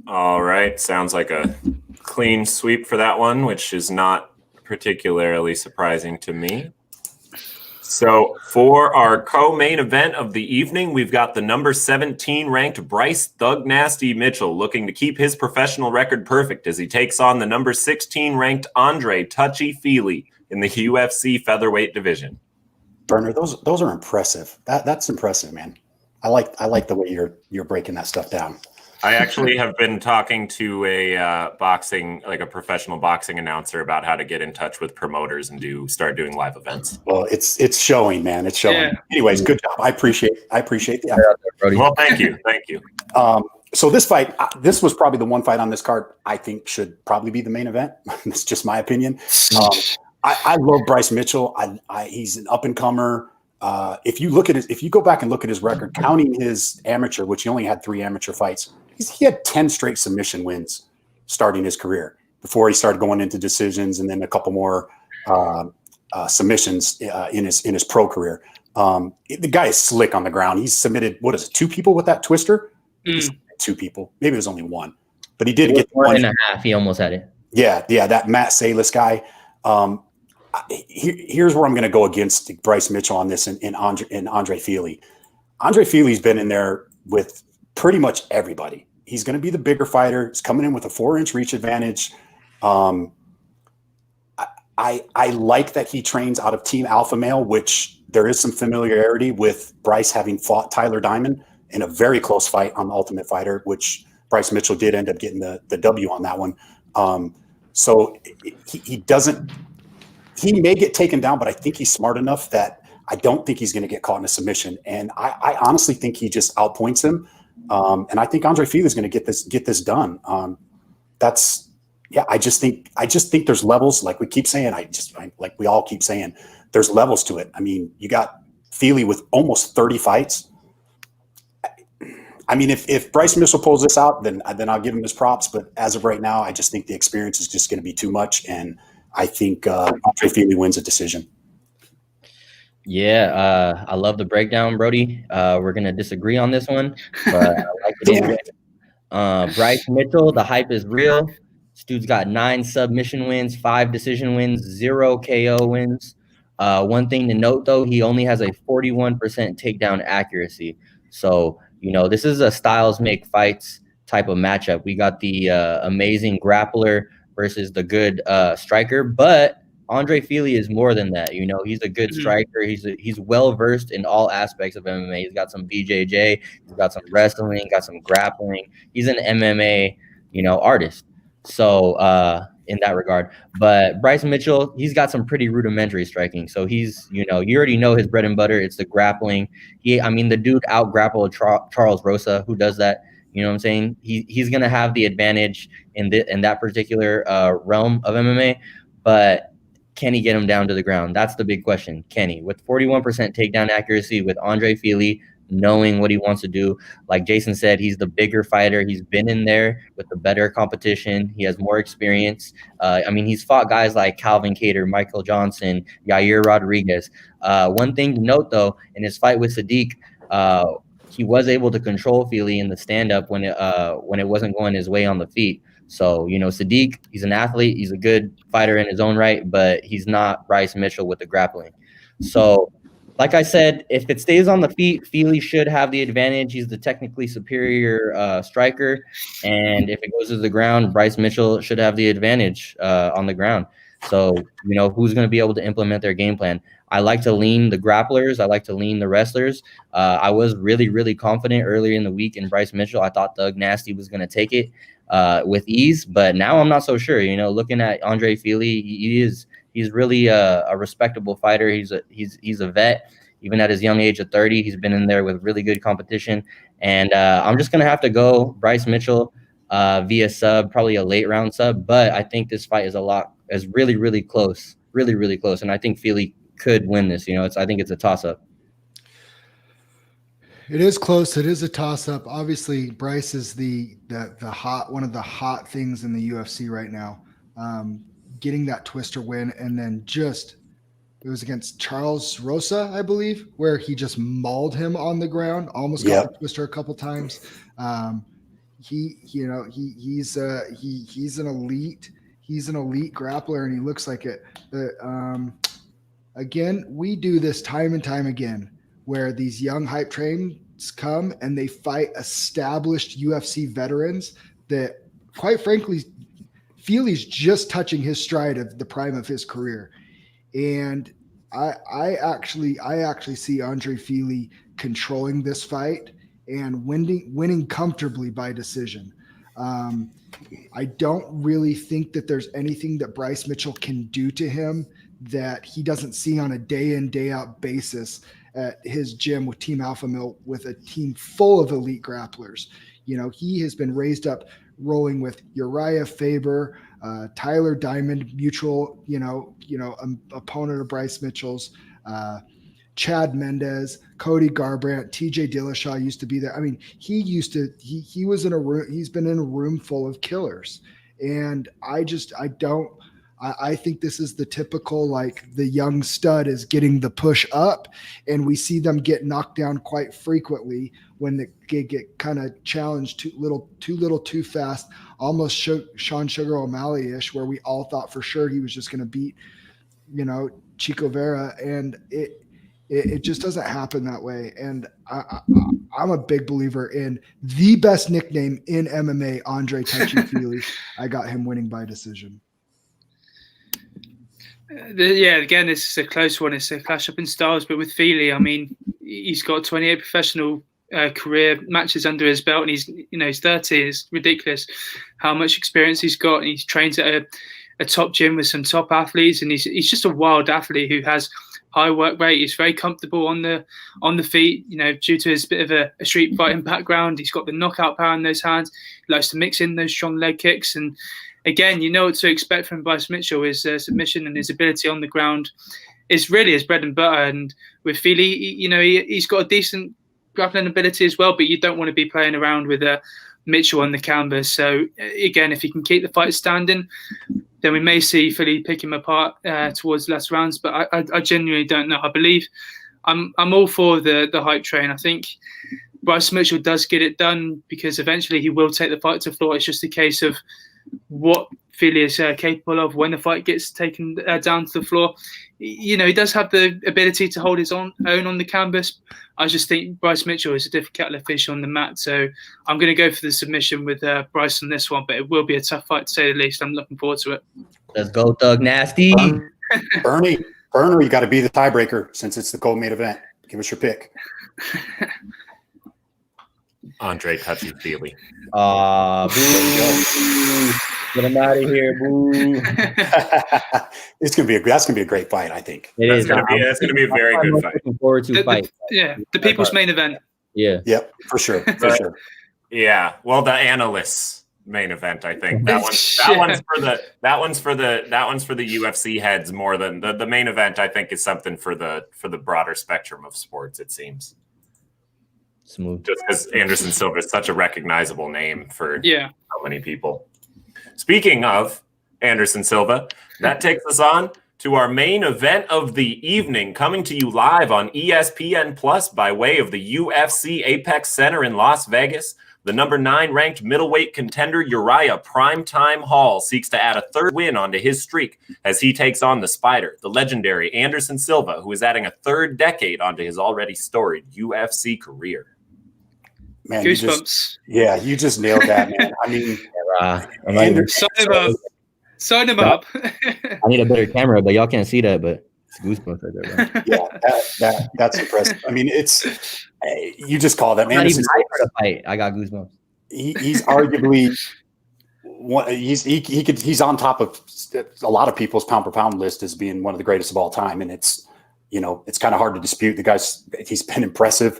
All right. Sounds like a clean sweep for that one, which is not particularly surprising to me. So for our co-main event of the evening, we've got the number 17 ranked Bryce Thug Nasty Mitchell looking to keep his professional record perfect as he takes on the number 16 ranked Andre Touchy Fili in the UFC featherweight division. Burner, those are impressive. That's impressive, man. I like the way you're breaking that stuff down. I actually have been talking to a professional boxing announcer about how to get in touch with promoters and start doing live events. Well, it's showing, man. It's showing. Yeah. Anyways, good job. I appreciate the effort. Well, thank you. So this fight, this was probably the one fight on this card I think should probably be the main event. That's just my opinion. I love Bryce Mitchell. He's an up and comer. If you go back and look at his record, counting his amateur, which he only had 3 amateur fights, he had 10 straight submission wins starting his career before he started going into decisions, and then a couple more submissions in his pro career. The guy is slick on the ground. He's submitted 2 people with that twister? 2 people. Maybe it was only 1, but he did get 1 and a half. He almost had it. Yeah. That Matt Salis guy. Here's where I'm going to go against Bryce Mitchell on this and Andre Fili. Andre Fili's been in there with pretty much everybody. He's going to be the bigger fighter. He's coming in with a 4-inch reach advantage. I like that he trains out of Team Alpha Male, which there is some familiarity with Bryce having fought Tyler Diamond in a very close fight on the Ultimate Fighter, which Bryce Mitchell did end up getting the W on that one. So he doesn't. He may get taken down, but I think he's smart enough that I don't think he's going to get caught in a submission. And I honestly think he just outpoints him. And I think Andre Fili is going to get this done. I just think there's levels, like we keep saying. Like we all keep saying, there's levels to it. I mean, you got Fili with almost 30 fights. I mean, if Bryce Mitchell pulls this out, then I'll give him his props. But as of right now, I just think the experience is just going to be too much. And I think Andre Fili wins a decision. Yeah, I love the breakdown, Brody. We're gonna disagree on this one, but I like it anyway. Bryce Mitchell, the hype is real. This dude's got 9 submission wins, 5 decision wins, 0 KO wins. One thing to note, though, he only has a 41% takedown accuracy. So, this is a styles make fights type of matchup. We got the amazing grappler versus the good striker, but Andre Fili is more than that. He's a good striker. He's well versed in all aspects of MMA. He's got some BJJ, he's got some wrestling, got some grappling. He's an MMA, artist. So in that regard, but Bryce Mitchell, he's got some pretty rudimentary striking. So he's, you already know his bread and butter. It's the grappling. The dude out grappled Charles Rosa, who does that. You know what I'm saying? He's gonna have the advantage in that particular realm of MMA, but can he get him down to the ground? That's the big question. Can he? With 41% takedown accuracy, with Andre Fili knowing what he wants to do, like Jason said, he's the bigger fighter. He's been in there with the better competition. He has more experience. He's fought guys like Calvin Kattar, Michael Johnson, Yair Rodriguez. One thing to note, though, in his fight with Sadiq, he was able to control Fili in the stand-up when it wasn't going his way on the feet. So, Sadiq, he's an athlete. He's a good fighter in his own right, but he's not Bryce Mitchell with the grappling. So, like I said, if it stays on the feet, Fili should have the advantage. He's the technically superior striker. And if it goes to the ground, Bryce Mitchell should have the advantage on the ground. So, who's going to be able to implement their game plan? I like to lean the grapplers. I like to lean the wrestlers. I was really, really confident earlier in the week in Bryce Mitchell. I thought Thug Nasty was going to take it with ease, but now I'm not so sure. Looking at Andre Fili, he's really a respectable fighter. He's a vet. Even at his young age of 30, he's been in there with really good competition. And I'm just gonna have to go Bryce Mitchell via sub, probably a late round sub. But I think this fight is really, really close, really, really close. And I think Fili could win this. I think it's a toss up. It is close. It is a toss-up. Obviously, Bryce is the one of the hot things in the UFC right now. Getting that twister win, and then it was against Charles Rosa, I believe, where he just mauled him on the ground, almost got the twister a couple times. He's an elite grappler, and he looks like it. But again, we do this time and time again, where these young hype trains come and they fight established UFC veterans that, quite frankly, Fili's just touching his stride of the prime of his career. And I actually see Andre Fili controlling this fight and winning comfortably by decision. I don't really think that there's anything that Bryce Mitchell can do to him that he doesn't see on a day in, day out basis at his gym with Team Alpha Male, with a team full of elite grapplers. He has been raised up rolling with Uriah Faber, Tyler Diamond, mutual, opponent of Bryce Mitchell's, Chad Mendez, Cody Garbrandt, TJ Dillashaw used to be there. He was in a room. He's been in a room full of killers. And I think this is the typical, like, the young stud is getting the push up, and we see them get knocked down quite frequently when they get kind of challenged too little, too fast, almost Sean Sugar O'Malley-ish, where we all thought for sure he was just going to beat, Chico Vera, and it just doesn't happen that way. And I'm a big believer in the best nickname in MMA, Andre Touchy Fili. I got him winning by decision. Again, this is a close one. It's a clash up in styles, but with Fili, he's got 28 professional career matches under his belt, and he's 30. It's ridiculous how much experience he's got, and he's trained at a top gym with some top athletes, and he's just a wild athlete who has high work rate. He's very comfortable on the feet, due to his bit of a street fighting background. He's got the knockout power in those hands. He likes to mix in those strong leg kicks, and again, what to expect from Bryce Mitchell. His submission and his ability on the ground is really his bread and butter. And with Fili, he's got a decent grappling ability as well, but you don't want to be playing around with Mitchell on the canvas. So again, if he can keep the fight standing, then we may see Fili pick him apart towards the last rounds. But I genuinely don't know. I believe I'm all for the hype train. I think Bryce Mitchell does get it done because eventually he will take the fight to the floor. It's just a case of what Fili is capable of when the fight gets taken down to the floor. You know, he does have the ability to hold his own on the canvas. I just think Bryce Mitchell is a different kettle of fish on the mat. So I'm going to go for the submission with Bryce on this one, but it will be a tough fight to say the least. I'm looking forward to it. Let's go, Thug Nasty. Bernie, you got to be the tiebreaker since it's the co-main event. Give us your pick. Andre Touchy Fili. Get him out of here, boo. That's gonna be a great fight, I think. That's gonna be a very good fight. Looking forward to fight. The people's main event. Yeah. Yep, for sure. Yeah. Well, the analysts main event, I think. That one's for the UFC heads more than the main event, I think, is something for the broader spectrum of sports, it seems. Smooth. Just because Anderson Silva is such a recognizable name for so many people. Speaking of Anderson Silva, that takes us on to our main event of the evening, coming to you live on ESPN Plus by way of the UFC APEX Center in Las Vegas. The number 9 ranked middleweight contender Uriah Primetime Hall seeks to add a third win onto his streak as he takes on the Spider, the legendary Anderson Silva, who is adding a third decade onto his already storied UFC career. Man, goosebumps. You just nailed that, man. I mean, sign him up. I need a better camera, but y'all can't see that, but it's goosebumps right there, bro. Yeah, that's impressive. I mean, it's you just call that, man. Not even for the fight. I got goosebumps. He's arguably he's on top of a lot of people's pound for pound list as being one of the greatest of all time, and it's kind of hard to dispute. He's been impressive.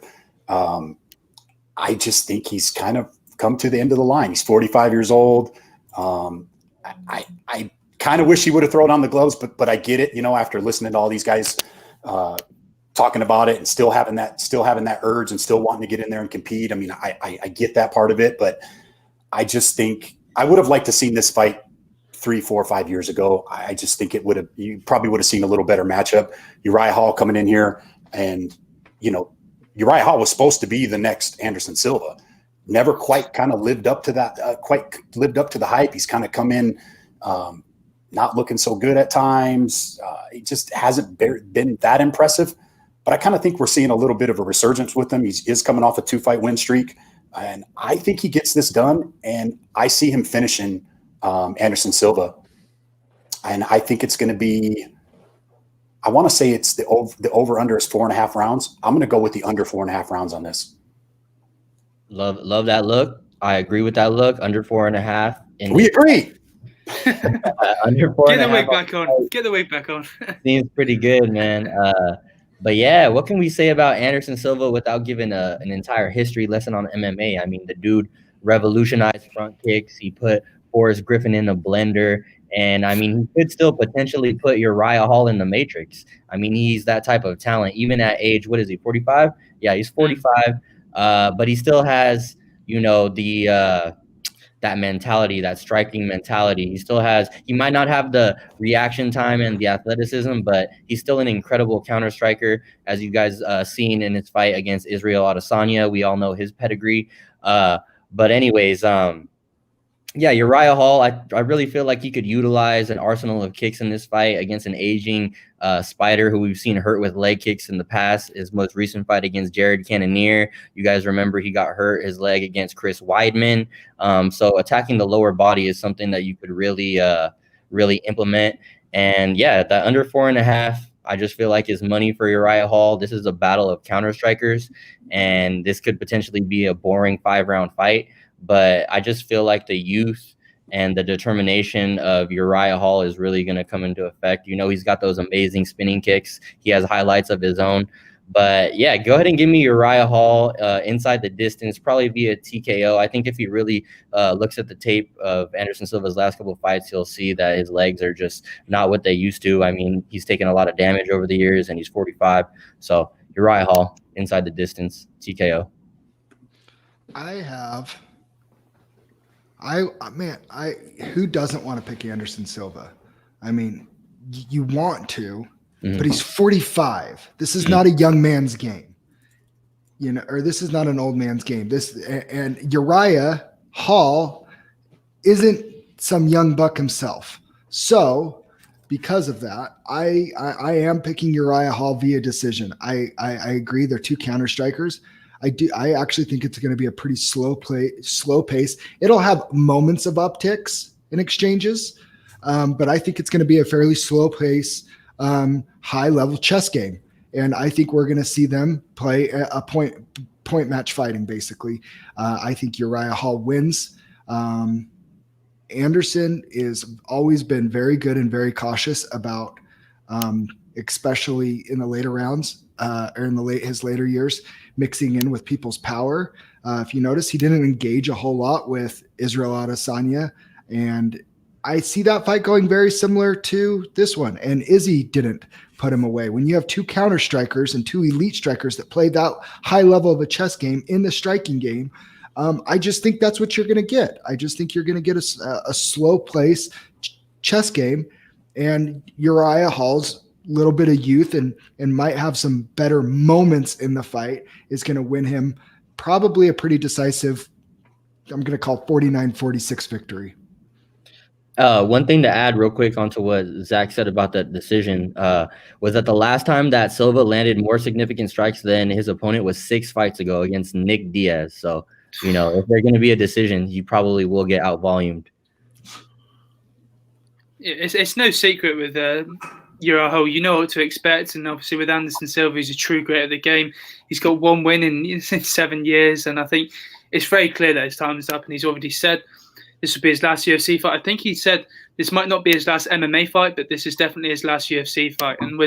I just think he's kind of come to the end of the line. He's 45 years old. I kind of wish he would have thrown on the gloves, but I get it. After listening to all these guys talking about it and still having that urge and still wanting to get in there and compete. I mean, I get that part of it, but I just think I would have liked to seen this fight 3, 4, 5 years ago. I just think you probably would have seen a little better matchup. Uriah Hall coming in here, and Uriah Hall was supposed to be the next Anderson Silva. Never quite kind of lived up to that, lived up to the hype. He's kind of come in not looking so good at times. He just hasn't been that impressive. But I kind of think we're seeing a little bit of a resurgence with him. He is coming off a 2-fight win streak. And I think he gets this done. And I see him finishing Anderson Silva. And I think it's going to be, I want to say it's the over-under is 4.5 rounds. I'm going to go with the under 4.5 rounds on this. Love that look. I agree with that look. Under 4.5. We agree. Under 4.5. Get the weight back on. Get the weight back on. Seems pretty good, man. But yeah, what can we say about Anderson Silva without giving an entire history lesson on MMA? I mean, the dude revolutionized front kicks. He put Forrest Griffin in a blender. And, I mean, he could still potentially put Uriah Hall in the Matrix. I mean, he's that type of talent. Even at age, what is he, 45? Yeah, he's 45. But he still has, that mentality, that striking mentality. He might not have the reaction time and the athleticism, but he's still an incredible counter striker, as you guys seen in his fight against Israel Adesanya. We all know his pedigree. But anyways, Uriah Hall, I really feel like he could utilize an arsenal of kicks in this fight against an aging Spider who we've seen hurt with leg kicks in the past. His most recent fight against Jared Cannonier, you guys remember he got hurt his leg against Chris Weidman. So attacking the lower body is something that you could really implement. And that under 4.5, I just feel like is money for Uriah Hall. This is a battle of counter strikers, and this could potentially be a boring 5-round fight. But I just feel like the youth and the determination of Uriah Hall is really going to come into effect. He's got those amazing spinning kicks. He has highlights of his own. But, go ahead and give me Uriah Hall inside the distance, probably via TKO. I think if he really looks at the tape of Anderson Silva's last couple of fights, he'll see that his legs are just not what they used to. I mean, he's taken a lot of damage over the years, and he's 45. So, Uriah Hall inside the distance, TKO. Who doesn't want to pick Anderson Silva? I mean, you want to, but he's 45. This is not a young man's game, or this is not an old man's game. And Uriah Hall isn't some young buck himself. So because of that, I am picking Uriah Hall via decision. I agree. They're two counter strikers. I actually think it's going to be a pretty slow pace. It'll have moments of upticks in exchanges, but I think it's going to be a fairly slow pace, high level chess game. And I think we're going to see them play a point match fighting. Basically, I think Uriah Hall wins. Anderson is always been very good and very cautious about, especially in the later rounds or in his later years, mixing in with people's power. If you notice, he didn't engage a whole lot with Israel Adesanya, and I see that fight going very similar to this one. And Izzy didn't put him away. When you have two counter strikers and two elite strikers that play that high level of a chess game in the striking game, I just think that's what you're going to get. I just think you're going to get a slow place chess game, and Uriah Hall's little bit of youth and might have some better moments in the fight is going to win him probably a pretty decisive, I'm going to call 49-46 victory. One thing to add real quick onto what Zach said about that decision was that the last time that Silva landed more significant strikes than his opponent was 6 fights ago against Nick Diaz. So, if there's going to be a decision, you probably will get out-volumed. It's no secret with Uriah Hall. You know what to expect. And obviously with Anderson Silva, he's a true great of the game. He's got 1 win in 7 years. And I think it's very clear that his time is up. And he's already said this will be his last UFC fight. I think he said this might not be his last MMA fight, but this is definitely his last UFC fight. And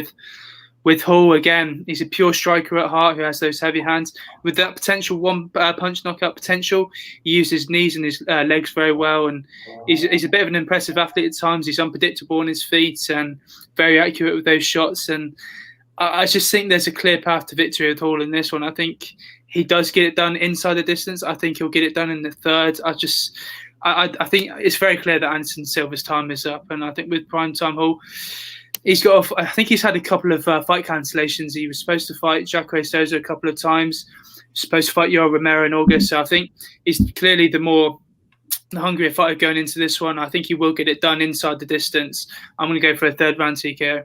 with Hall, again, he's a pure striker at heart who has those heavy hands. With that potential one punch knockout potential, he uses his knees and his legs very well. And he's a bit of an impressive athlete at times. He's unpredictable on his feet and very accurate with those shots. And I just think there's a clear path to victory with Hall in this one. I think he does get it done inside the distance. I think he'll get it done in the third. I think it's very clear that Anderson Silva's time is up. And I think with primetime Hall, I think he's had a couple of fight cancellations. He was supposed to fight Jacare Souza a couple of times, supposed to fight Yoel Romero in August. So I think he's clearly the hungrier fighter going into this one. I think he will get it done inside the distance. I'm going to go for a third round TKO.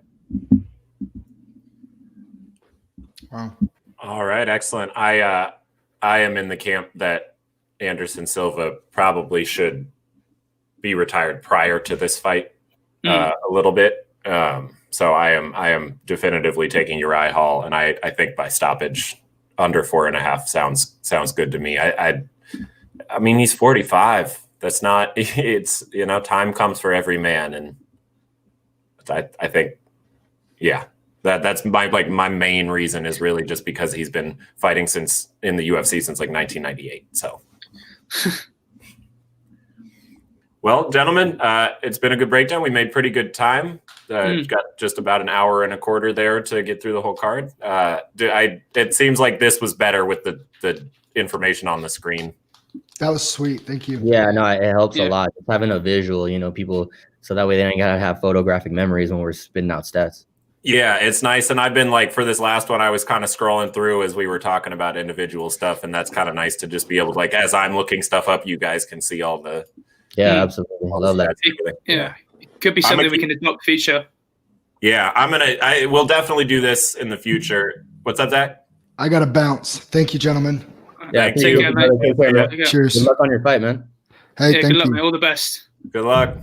Wow. All right, excellent. I am in the camp that Anderson Silva probably should be retired prior to this fight a little bit. So I am definitively taking Uriah Hall, and I think by stoppage under 4.5 sounds good to me. I mean, he's 45. That's not, it's, time comes for every man. And I think, yeah, that's my main reason is really just because he's been fighting in the UFC since like 1998. So. Well, gentlemen, it's been a good breakdown. We made pretty good time. Got just about an hour and a quarter there to get through the whole card. It seems like this was better with the information on the screen. That was sweet. Thank you. Yeah, no, it helps a lot. Just having a visual, people, so that way they don't gotta have photographic memories when we're spitting out stats. Yeah, it's nice. And I've been for this last one, I was kind of scrolling through as we were talking about individual stuff. And that's kind of nice to just be able to, as I'm looking stuff up, you guys can see all the. Yeah, absolutely. I love that. Yeah. It could be something we can adopt feature. Yeah, I will definitely do this in the future. What's up, Zach? I got to bounce. Thank you, gentlemen. Yeah, take care, mate. Take care, man. Cheers. Good luck on your fight, man. Hey, good luck, mate. All the best. Good luck.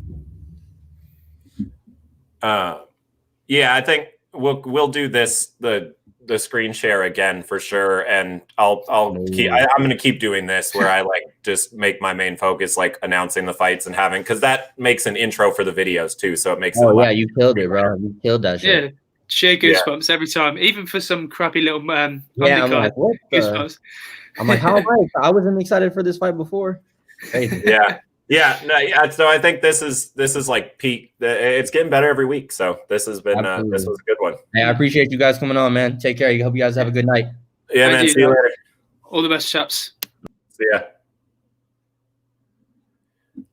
Yeah, I think we'll do this the screen share again for sure, and I'm going to keep doing this where I just make my main focus announcing the fights and having, because that makes an intro for the videos too, so it makes it you killed it, bro. You killed that shit. Yeah, sheer goosebumps every time, even for some crappy little I'm like, what goosebumps. I'm like, how am I wasn't excited for this fight before. Crazy. Yeah. So I think this is peak. It's getting better every week. So this has been this was a good one. Hey, I appreciate you guys coming on, man. Take care. I hope you guys have a good night. Yeah, man. See you later. All the best, chaps. See ya.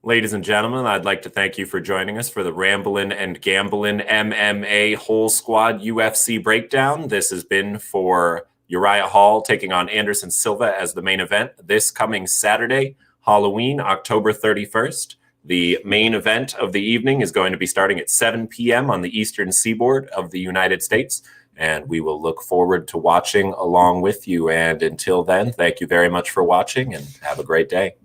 Ladies and gentlemen, I'd like to thank you for joining us for the Ramblin and Gamblin MMA Whole Squad UFC breakdown. This has been for Uriah Hall taking on Anderson Silva as the main event this coming Saturday, Halloween, October 31st. The main event of the evening is going to be starting at 7 p.m. on the eastern seaboard of the United States, and we will look forward to watching along with you. And until then, thank you very much for watching and have a great day.